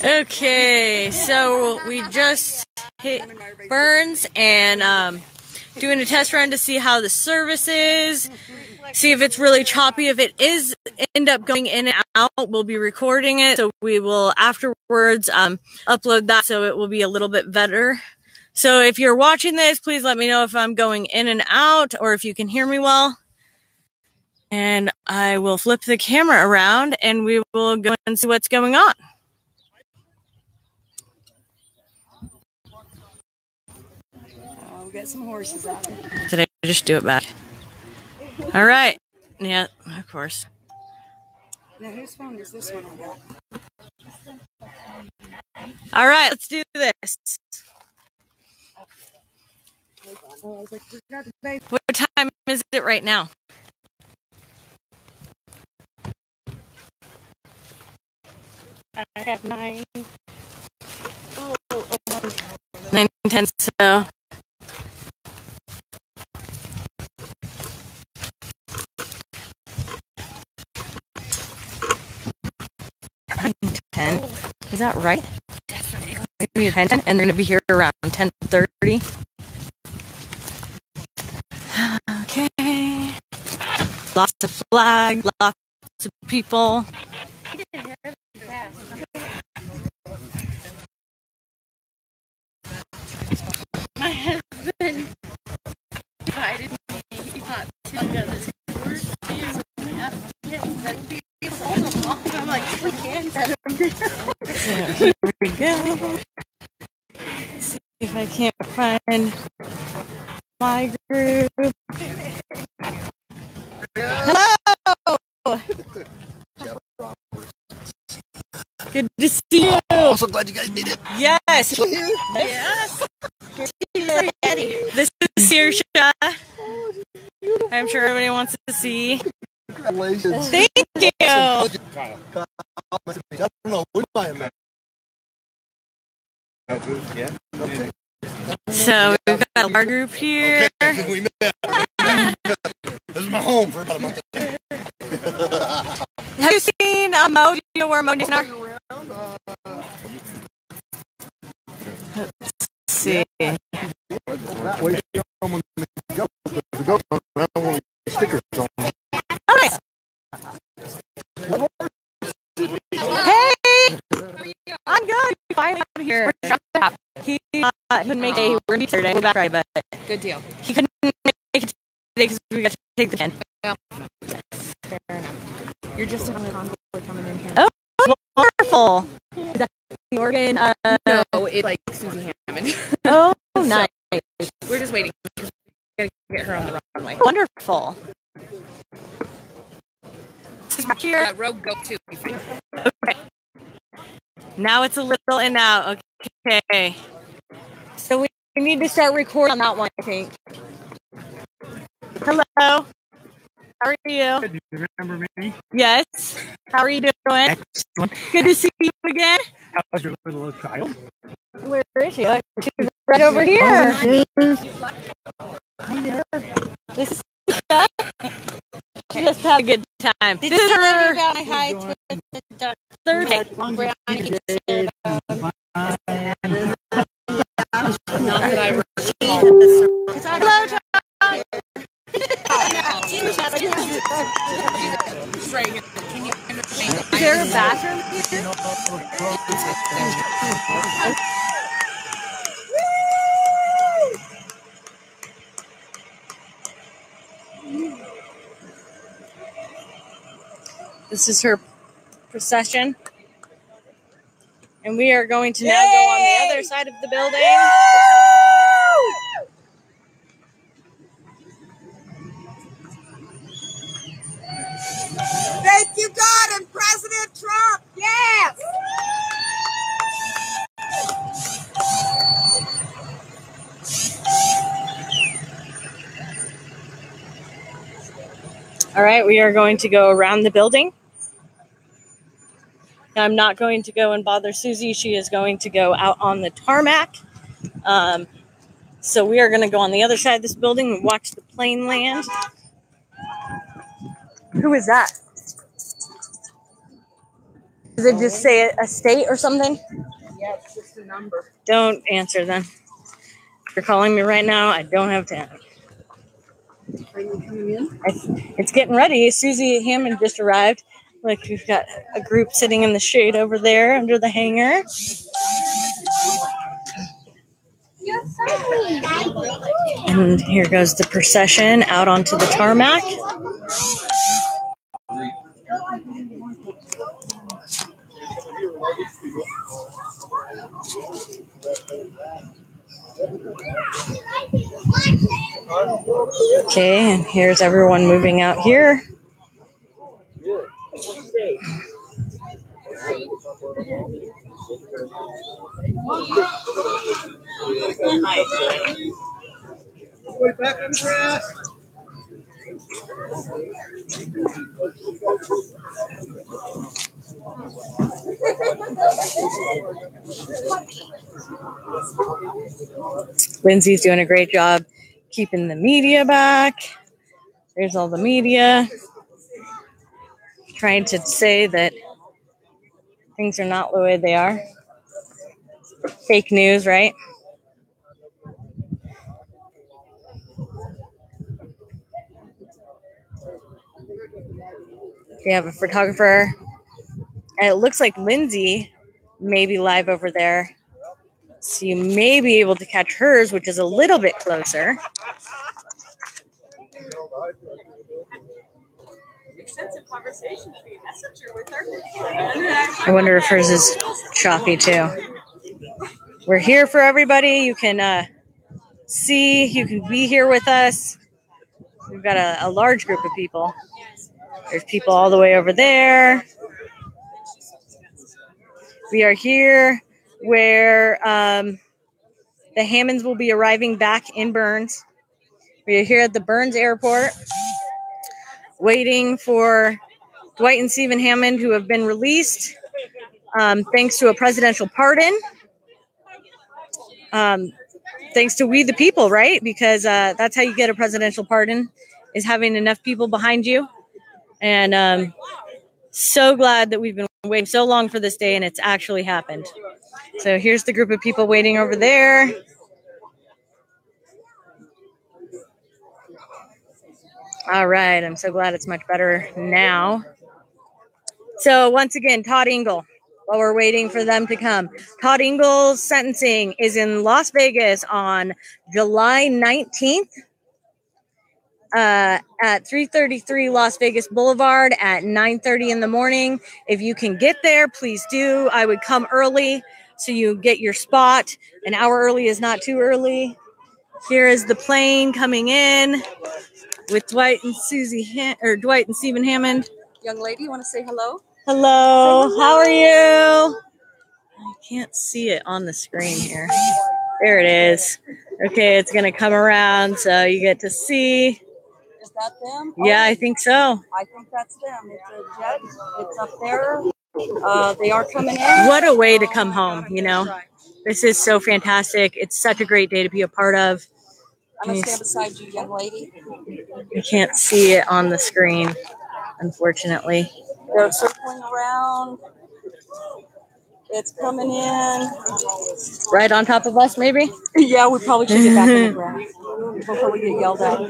Okay, so we just hit Burns and doing a test run to see how the service is, see if it's really choppy. If it is end up going in and out, we'll be recording it, so we will afterwards upload that so it will be a little bit better. So if you're watching this, please let me know if I'm going in and out or if you can hear me well. And I will flip the camera around and we will go and see what's going on. We'll get some horses out. Did I just do it back? All right. Yeah, of course. Now, whose phone is this one I got? All right, let's do this. What time is it right now? I have 9. 9:10. So. Is that right? Maybe 10, and they're going to be here around 10:30. Okay. Lots of flags, lots of people. My husband invited me not to go to the tours. I'm like, we can't. Here we go. See if I can't find my group. Hello! Good to see you. I'm so glad you guys did it. Yes. Yes. This is Saoirse. I'm sure everybody wants to see. Congratulations. Thank you. I don't know. Yeah. Okay. So we've got our group here. Okay, we met. This is my home for about a month. Have you seen Mo? Do you know where Mo is now? Let's see. Okay. Hey! I'm good. Finally out here. He couldn't make it. We're meet today. We'll back right, but Good deal. he couldn't make it today because we got to take the 10. Well, fair enough. You're just on a convoy coming in here. Oh, wonderful. Is that the organ? No, it's like Susie Hammond. Oh, So, nice. We're just waiting. We're gonna get her on the runway. Wonderful. Here. Rogue go too. Okay. Now it's a little and out. Okay. So we need to start recording on that one, I think. Hello. How are you? Do you remember me? Yes. How are you doing? Excellent. Good to see you again. How's your little child? Where is she? She's right over here. This is she just had a good time. This is her third day. Not that I recall. Hello, John. Is there a bathroom here? This is her procession. And we are going to now go on the other side of the building. Thank you, God, and President Trump. Yes. All right, we are going to go around the building. Now, I'm not going to go and bother Susie. She is going to go out on the tarmac. So we are going to go on the other side of this building and watch the plane land. Who is that? Does it just say a state or something? Yeah, it's just a number. Don't answer then. If you're calling me right now, I don't have time. Are you coming in? It's getting ready. Susie Hammond just arrived. Like, we've got a group sitting in the shade over there under the hangar. And here goes the procession out onto the tarmac. Okay, and here's everyone moving out here. Lindsay's doing a great job keeping the media back. There's all the media trying to say that things are not the way they are. Fake news, right? We have a photographer, and it looks like Lindsay may be live over there. So you may be able to catch hers, which is a little bit closer. I wonder if hers is choppy too. We're here for everybody. You can see, you can be here with us. We've got a large group of people. There's people all the way over there. We are here where the Hammonds will be arriving back in Burns. We are here at the Burns Airport waiting for Dwight and Stephen Hammond, who have been released thanks to a presidential pardon. Thanks to we the people, right? Because that's how you get a presidential pardon, is having enough people behind you. And so glad that we've been waiting so long for this day and it's actually happened. So here's the group of people waiting over there. All right, I'm so glad it's much better now. So once again, Todd Engel, while we're waiting for them to come. Todd Engel's sentencing is in Las Vegas on July 19th at 333 Las Vegas Boulevard at 9:30 in the morning. If you can get there, please do. I would come early so you get your spot. An hour early is not too early. Here is the plane coming in with Dwight and Dwight and Stephen Hammond. Young lady, you want to say hello? Hello. How are you? I can't see it on the screen here. There it is. Okay, it's gonna come around so you get to see. Is that them? Yeah, I think so. I think that's them. It's a jet. It's up there. They are coming in. What a way to come home, you know? This is so fantastic. It's such a great day to be a part of. I'm going to stand beside you, young lady. You can't see it on the screen, unfortunately. They're circling around. It's coming in. Right on top of us, maybe? Yeah, we probably should get back on the ground before we get yelled at.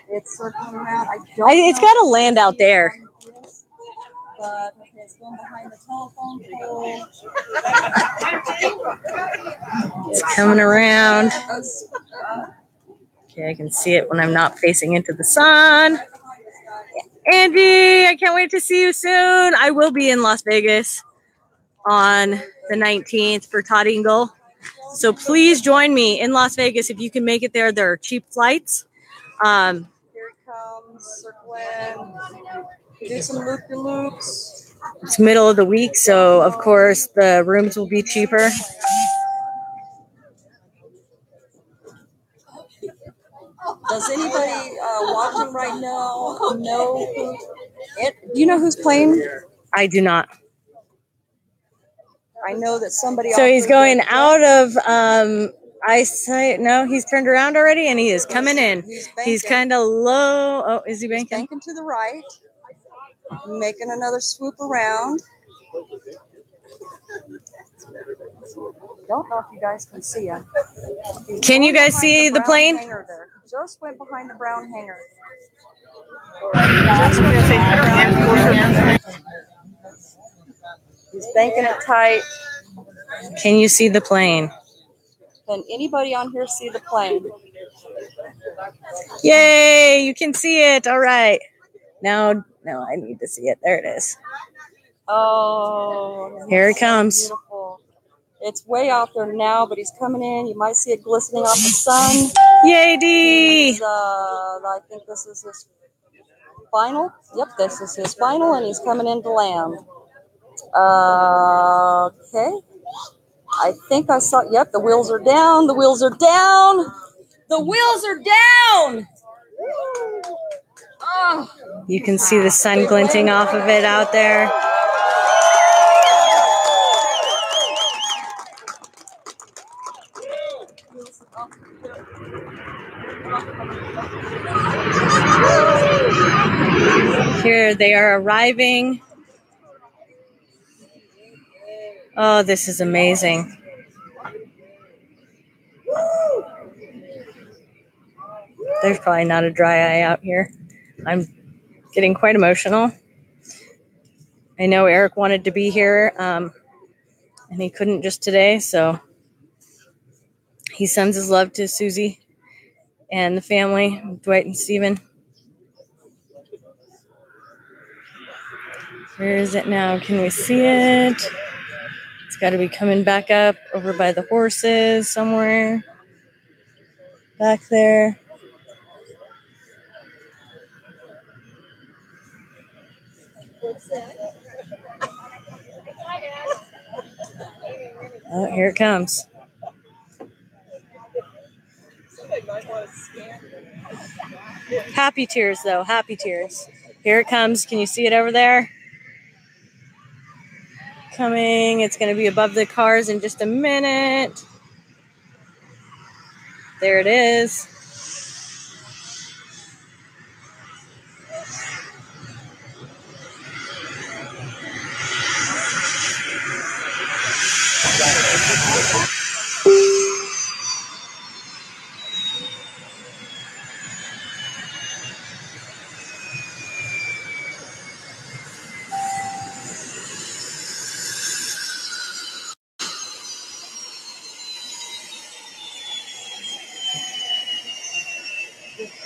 It's circling around. It's got to land out there. But it's going behind the telephone pole. It's coming around. Okay, I can see it when I'm not facing into the sun. Angie, I can't wait to see you soon. I will be in Las Vegas on the 19th for Todd Engel. So please join me in Las Vegas if you can make it there. There are cheap flights. Here it comes, circling. Do some loop-de-loops. It's middle of the week, so of course the rooms will be cheaper. Does anybody watching right now know who it? Do you know who's playing? I do not. I know that somebody. So he's going out of eyesight. No, he's turned around already, and he is coming in. He's kind of low. Oh, is he banking? He's banking to the right, making another swoop around. Don't know if you guys can see him. Can you guys see the plane? Hanger there. Just went behind the brown hanger. He's banking it tight. Can you see the plane? Can anybody on here see the plane? Yay, you can see it. All right. Now I need to see it. There it is. Oh, Here it comes. Beautiful. It's way out there now, but he's coming in. You might see it glistening off the sun. Yay, D! I think this is his final. Yep, this is his final, and he's coming in to land. Okay. I think I saw. Yep, the wheels are down. The wheels are down. The wheels are down. Oh. You can see the sun glinting off of it out there. Here they are arriving. Oh, this is amazing. There's probably not a dry eye out here. I'm getting quite emotional. I know Eric wanted to be here, and he couldn't just today, so he sends his love to Susie and the family, Dwight and Stephen. Where is it now? Can we see it? It's got to be coming back up over by the horses somewhere. Back there. Oh, here it comes. Happy tears, though. Happy tears. Here it comes. Can you see it over there? Coming. It's going to be above the cars in just a minute. There it is.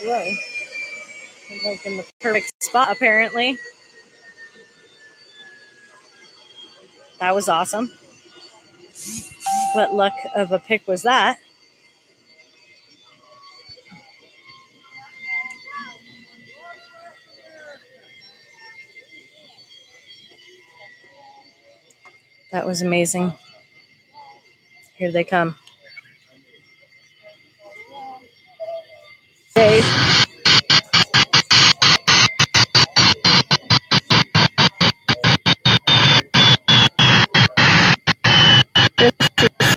Whoa. I'm like in the perfect spot, apparently. That was awesome. What luck of a pick was that? That was amazing. Here they come. Dave.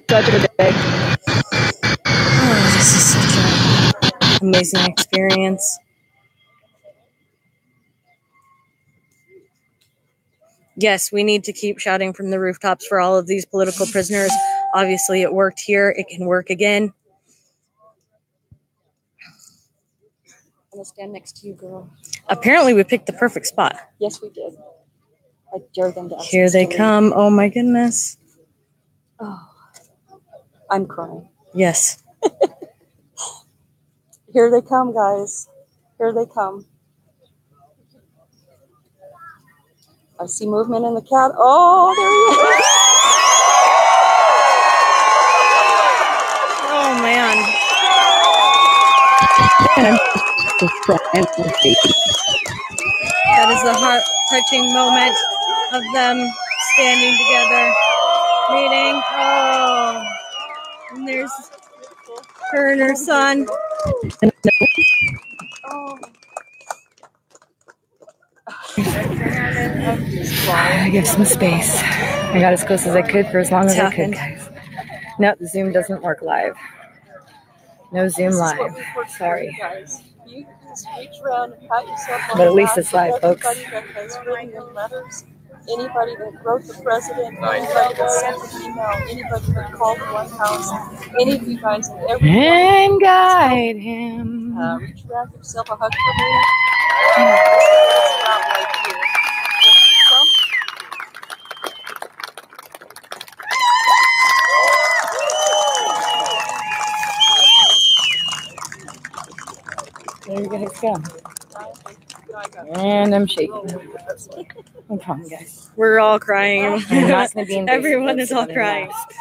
Such a day. Oh, this is such an amazing experience. Yes, we need to keep shouting from the rooftops for all of these political prisoners. Obviously, it worked here. It can work again. I'm going to stand next to you, girl. Apparently, we picked the perfect spot. Yes, we did. I dare them to ask. Here they come. Oh, my goodness. Oh, I'm crying. Yes. Here they come, guys. Here they come. I see movement in the cat. Oh, there he is. Oh, man. That is the heart-touching moment of them standing together, meeting. Oh, and there's her and her son. I give some space. I got as close as I could for as long as I could, guys. No, the Zoom doesn't work live. No Zoom live. Sorry. You just reach around and pat yourself on But at the least back it's live, with folks. everybody that has written in letters. anybody that wrote the president, anybody that sent an email, anybody that called the White House, any of you guys and everyone. And guide him. Reach around, give yourself a hug for me. This is what it's about right here. Thank you so much. There you guys go. And I'm shaking. No problem, guys. We're all crying. I'm not gonna be invasive. Everyone is all I'm crying. relaxed.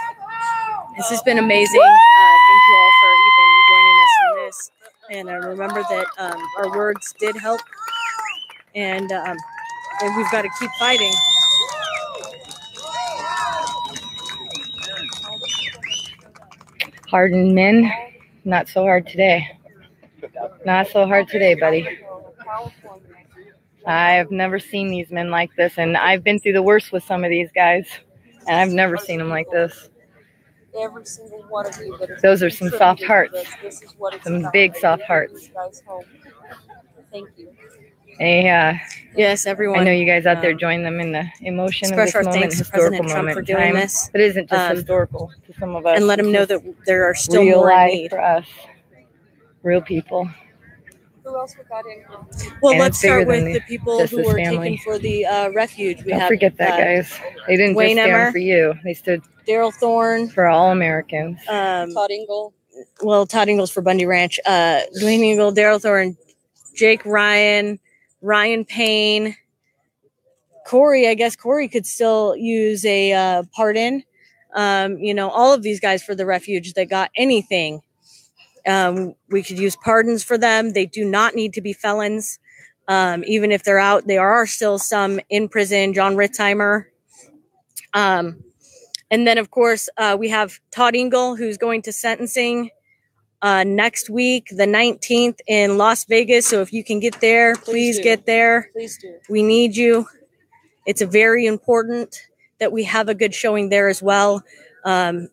This has been amazing. Thank you all for even joining us in this. And remember that our words did help. And we've got to keep fighting. Hardened men, not so hard today. Not so hard today, buddy. I've never seen these men like this, and I've been through the worst with some of these guys, and I've never seen them like this. Every single one of you that is Those are some soft hearts, this is what it's some about. big soft hearts. You guys home. Thank you. Hey, yes, everyone. I know you guys out there join them in the emotion of this Express our moment, thanks to historical President Trump moment for in doing time. this. It isn't just historical to some of us. And let them know that there are still real more in life need. for us, real people. Who else we got in? Well, And let's it's bigger start with than the people just who this were family. taken for the refuge. We Don't have, forget that, guys. They didn't Wayne just Emmer, stand for you. They stood Daryl Thorne, for all Americans. Todd Engel. Well, Todd Ingles for Bundy Ranch. Dwayne Eagle, Daryl Thorne, Jake Ryan, Ryan Payne, Corey. I guess Corey could still use a pardon. All of these guys for the refuge that got anything. We could use pardons for them. They do not need to be felons. Even if they're out, there are still some in prison. John Ritzheimer. And then, of course, we have Todd Engel, who's going to sentencing next week, the 19th in Las Vegas. So if you can get there, please get there. Please do. We need you. It's very important that we have a good showing there as well. The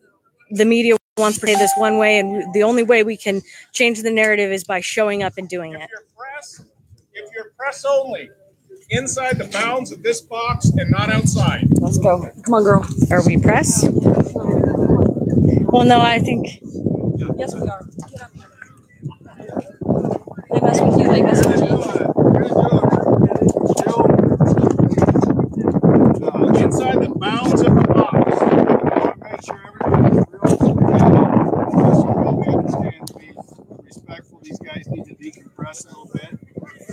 media wants to say this one way, and the only way we can change the narrative is by showing up and doing it. If you're press only, inside the bounds of this box and not outside. Let's go. Come on, girl. Are we press? Well, no, I think. Yes, we are. Get up here. They mess with you. They mess with you. Inside the bounds of the box. Make sure everybody's real understand to be respectful. These guys need to decompress a little bit.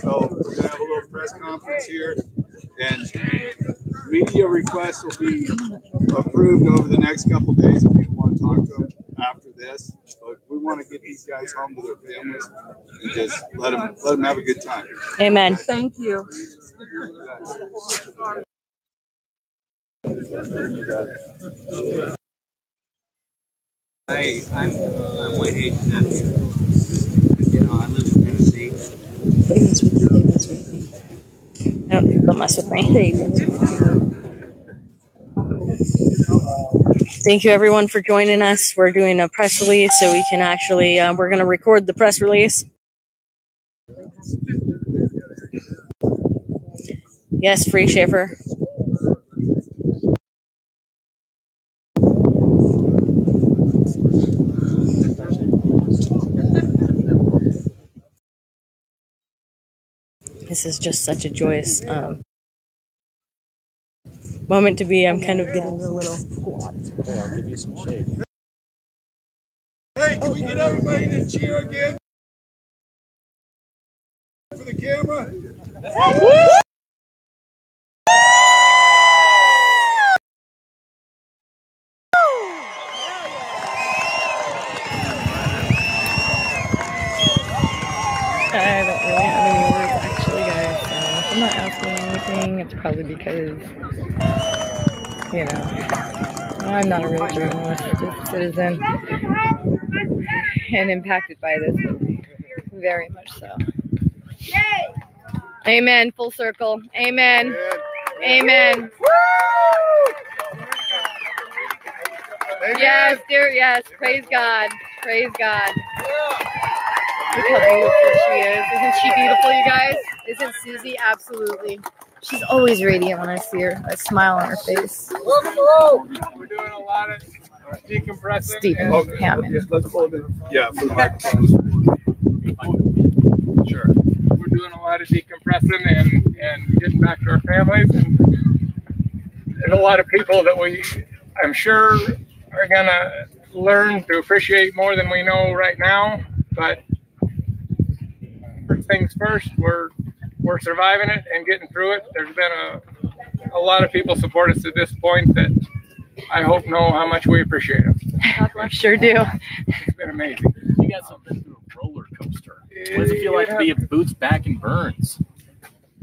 So we're going to have a little press conference here, and media requests will be approved over the next couple of days if people want to talk to them after this. But we want to get these guys home to their families and just let them have a good time. Amen. Thank you. Hey, I'm Wayne Hayes' nephew. I live in Tennessee. Don't mess with me. Thank you, everyone, for joining us. We're doing a press release, so we can actually, we're going to record the press release. Yes, free Schaefer. This is just such a joyous moment to be. I'm kind of getting a little squat. Hey, I'll give you some shade. Hey, can we get everybody to cheer again for the camera? I don't really have any words, actually, guys. If I'm not asking anything, it's probably because, I'm not a real journalist, just a citizen, and impacted by this, very much so. Amen. Full circle. Amen. Amen. Yes, dear. Yes. Praise God. Praise God. Look how beautiful she is. Isn't she beautiful, you guys? Isn't Susie? Absolutely. She's always radiant when I see her. A smile on her face. We're doing a lot of decompressing. Stephen Hammond. Yeah, for the microphone. Sure. We're doing a lot of decompressing and getting back to our families. And there's a lot of people that I'm sure, are going to learn to appreciate more than we know right now. But first things first, we're surviving it and getting through it. There's been a lot of people support us to this point that I hope know how much we appreciate them. I sure do. It's been amazing. You guys have been through a roller coaster. What does it feel like to be at Boots back in Burns?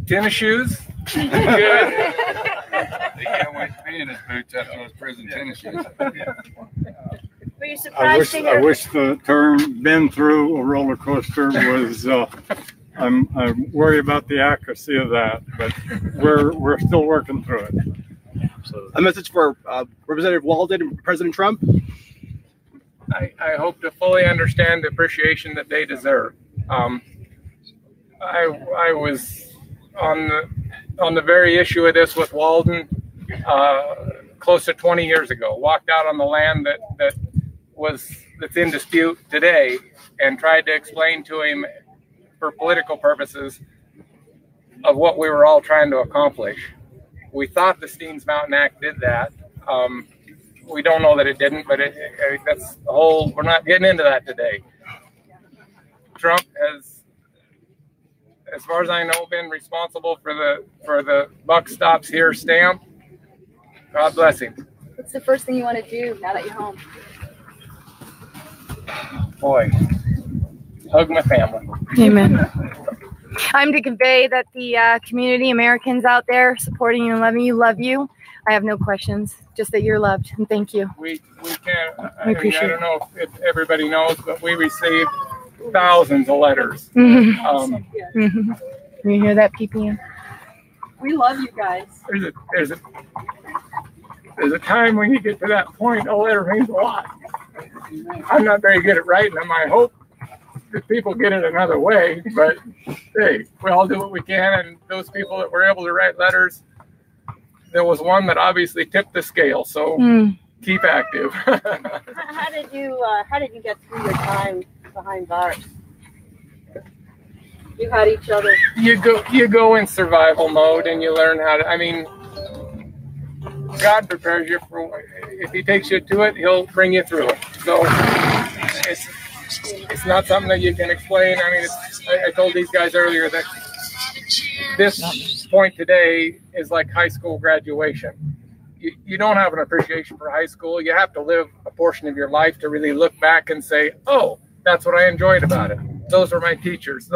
Tennis shoes. Good. They can't wait to be in his boots after those prison tennis shoes. Were you surprised to hear? I wish the term "been through a roller coaster" was. I'm worried about the accuracy of that, but we're still working through it. So, a message for Representative Walden and President Trump. I hope to fully understand the appreciation that they deserve. I was on the very issue of this with Walden close to 20 years ago. Walked out on the land that's in dispute today and tried to explain to him for political purposes of what we were all trying to accomplish. We thought the Steens Mountain Act did that. We don't know that it didn't, but that's the whole. We're not getting into that today. Trump has, as far as I know, been responsible for the buck stops here stamp. God bless him. What's the first thing you want to do now that you're home? Boy, hug my family. Amen. I'm to convey that the community, Americans out there supporting you and loving you, love you. I have no questions, just that you're loved, and thank you. We can't. I appreciate I don't know if everybody knows, but we received thousands of letters. You hear that, PPM? We love you guys. There's a time when you get to that point, a letter means a lot. I'm not very good at writing them. I hope that people get it another way, but hey, we all do what we can. And those people that were able to write letters, there was one that obviously tipped the scale. So keep active. How did you get through your time behind bars? You had each other. You go in survival mode and you learn how to. I mean, God prepares you for. If He takes you to it, He'll bring you through it. So it's not something that you can explain. I mean, I told these guys earlier that this point today is like high school graduation. You don't have an appreciation for high school. You have to live a portion of your life to really look back and say, oh, that's what I enjoyed about it. Those were my teachers.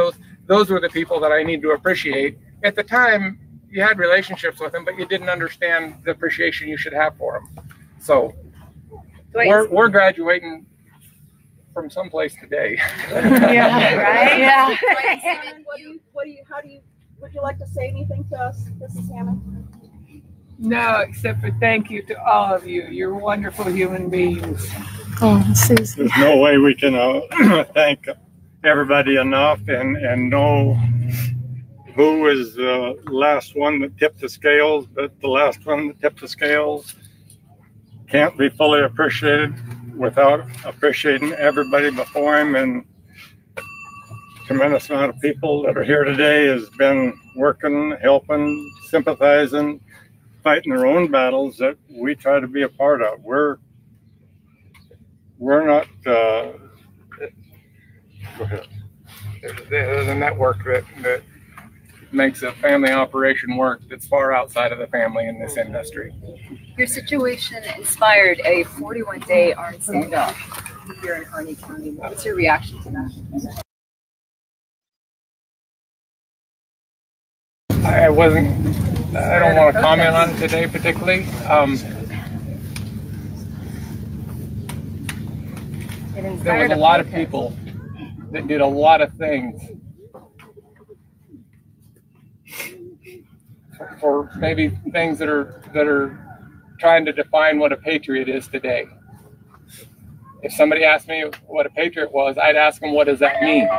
Those were the people that I need to appreciate. At the time, you had relationships with them, but you didn't understand the appreciation you should have for them. So we're graduating from someplace today. Yeah, right? Yeah. Would you like to say anything to us, Mrs. Hammond? No, except for thank you to all of you. You're wonderful human beings. Oh, Susan. There's no way we can thank everybody enough and know who was the last one that tipped the scales, but the last one that tipped the scales can't be fully appreciated without appreciating everybody before him. And tremendous amount of people that are here today has been working, helping, sympathizing, fighting their own battles that we try to be a part of. We're not go ahead. There's a network that makes a family operation work that's far outside of the family in this industry. Your situation inspired a 41-day armed standoff here in Harney County. What's your reaction to that? I don't want to comment on it today particularly. There was a lot of people that did a lot of things for maybe things that are trying to define what a patriot is today. If somebody asked me what a patriot was, I'd ask them, what does that mean?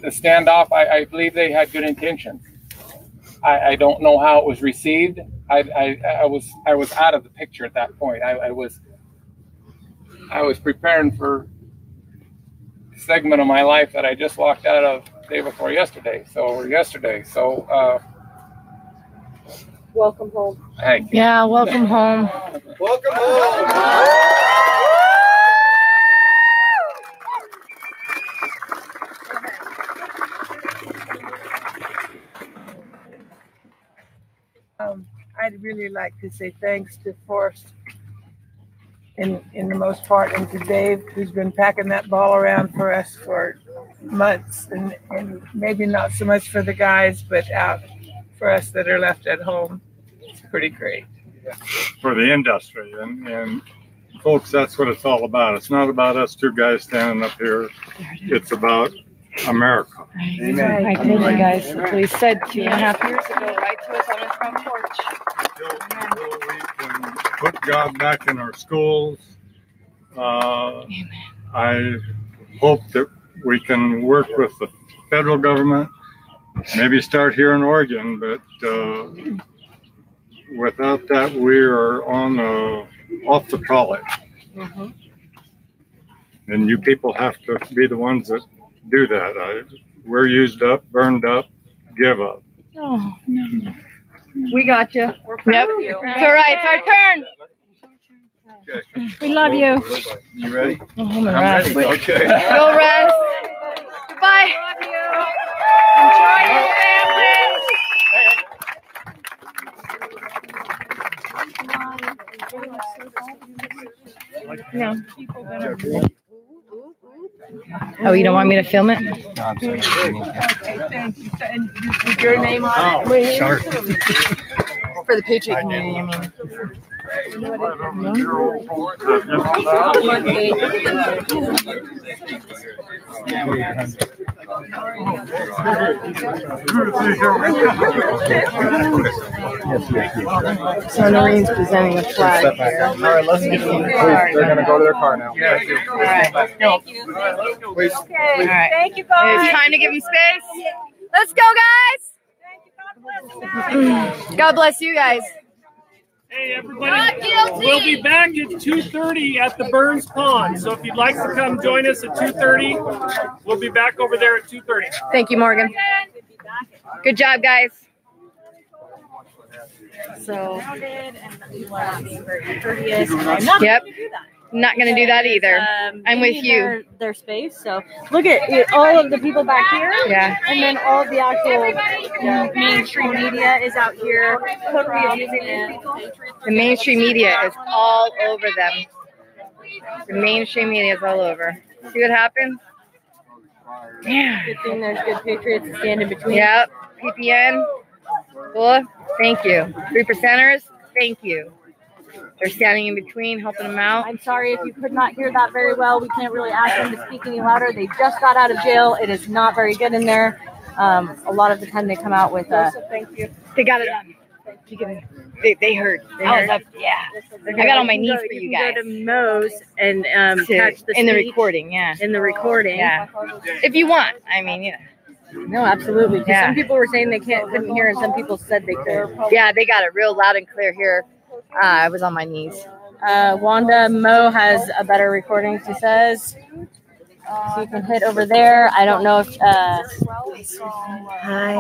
standoff, I believe they had good intentions. I don't know how it was received. I was out of the picture at that point. I was preparing for a segment of my life that I just walked out of the day before yesterday. So Welcome home. Thank you. Yeah, welcome home. Welcome home. I'd really like to say thanks to Forrest in the most part, and to Dave, who's been packing that ball around for us for months, and maybe not so much for the guys, but out for us that are left at home. It's pretty great. For the industry, and folks, that's what it's all about. It's not about us two guys standing up here. It's about America. Amen. I thank you guys. What he said 2.5 years ago, right to us on his front porch. Until we can put God back in our schools, I hope that we can work with the federal government, maybe start here in Oregon, but without that, we are off the trolley. And you people have to be the ones that do that. We're used up, burned up, give up. Oh, no. We got you. We're proud of you. It's all right. It's our turn. Okay. We love you. You ready? I'm ready. Okay. Go rest. Goodbye. Love you. Enjoy your family. Yeah. Oh, you don't want me to film it? No, I'm sorry. Okay, thank you. And is your name on it? Sure. For the Patriot community, I mean. So Noreen's presenting a flag here. All right, let's get them. They're going to go to their car now. All right. Thank you. Please. All right. Thank you, guys. It's time to give them space. Let's go, guys. God bless you guys. Hey, everybody. We'll be back at 2:30 at the Burns Pond. So if you'd like to come join us at 2:30, we'll be back over there at 2:30. Thank you, Morgan. Good job, guys. So, yep. Not going to do that either. I'm with you. Their space. So look at all of the people back here. Yeah. And then all of the actual mainstream media is out here. The mainstream media is all over them. The mainstream media is all over. See what happens? Yeah. Good thing there's good patriots to stand in between. Yep. PPN. Cool. Thank you. 3%ers. Thank you. They're standing in between, helping them out. I'm sorry if you could not hear that very well. We can't really ask them to speak any louder. They just got out of jail. It is not very good in there. A lot of the time they come out with thank you. They got it done. They heard. Yeah. I got on my knees for you guys. Go to Mo's and catch the in the recording. Yeah. In the recording. Yeah. If you want. I mean, you know. No, absolutely. Yeah. Some people were saying they couldn't hear, and some people said they could. Yeah, they got it real loud and clear here. I was on my knees. Wanda Mo has a better recording, she says. So you can hit over there. I don't know if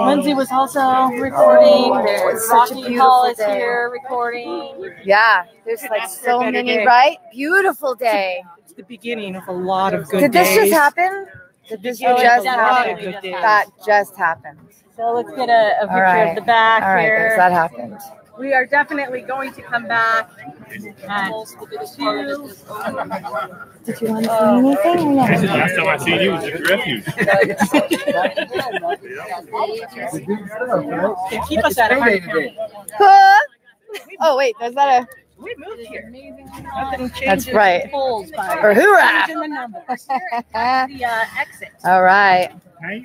Lindsay was also recording. There's Rocky Hall is here recording. Yeah, there's like so many, right? Beautiful day. It's the beginning of a lot of good days. Did this just happen? Did this just happen? That just happened. So let's get a picture of the back here. Guys, that happened. We are definitely going to come back at 2. Did you want to see anything or no? Last time I seen you was at the refuge. Keep us at 100. Oh, wait, is that a... We moved here. That's right. Or hoorah! The exit. All right.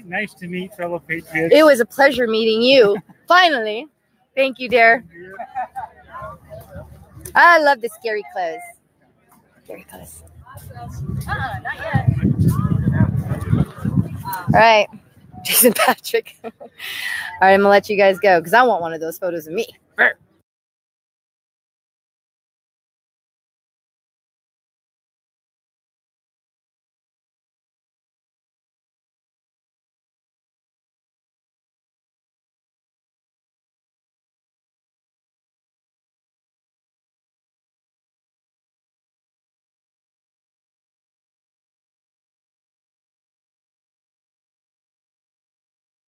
Nice to meet fellow patriots. It was a pleasure meeting you. Finally. Thank you, dear. I love the scary clothes. Scary clothes. Not yet. All right. Jason Patrick. All right, I'm gonna let you guys go because I want one of those photos of me.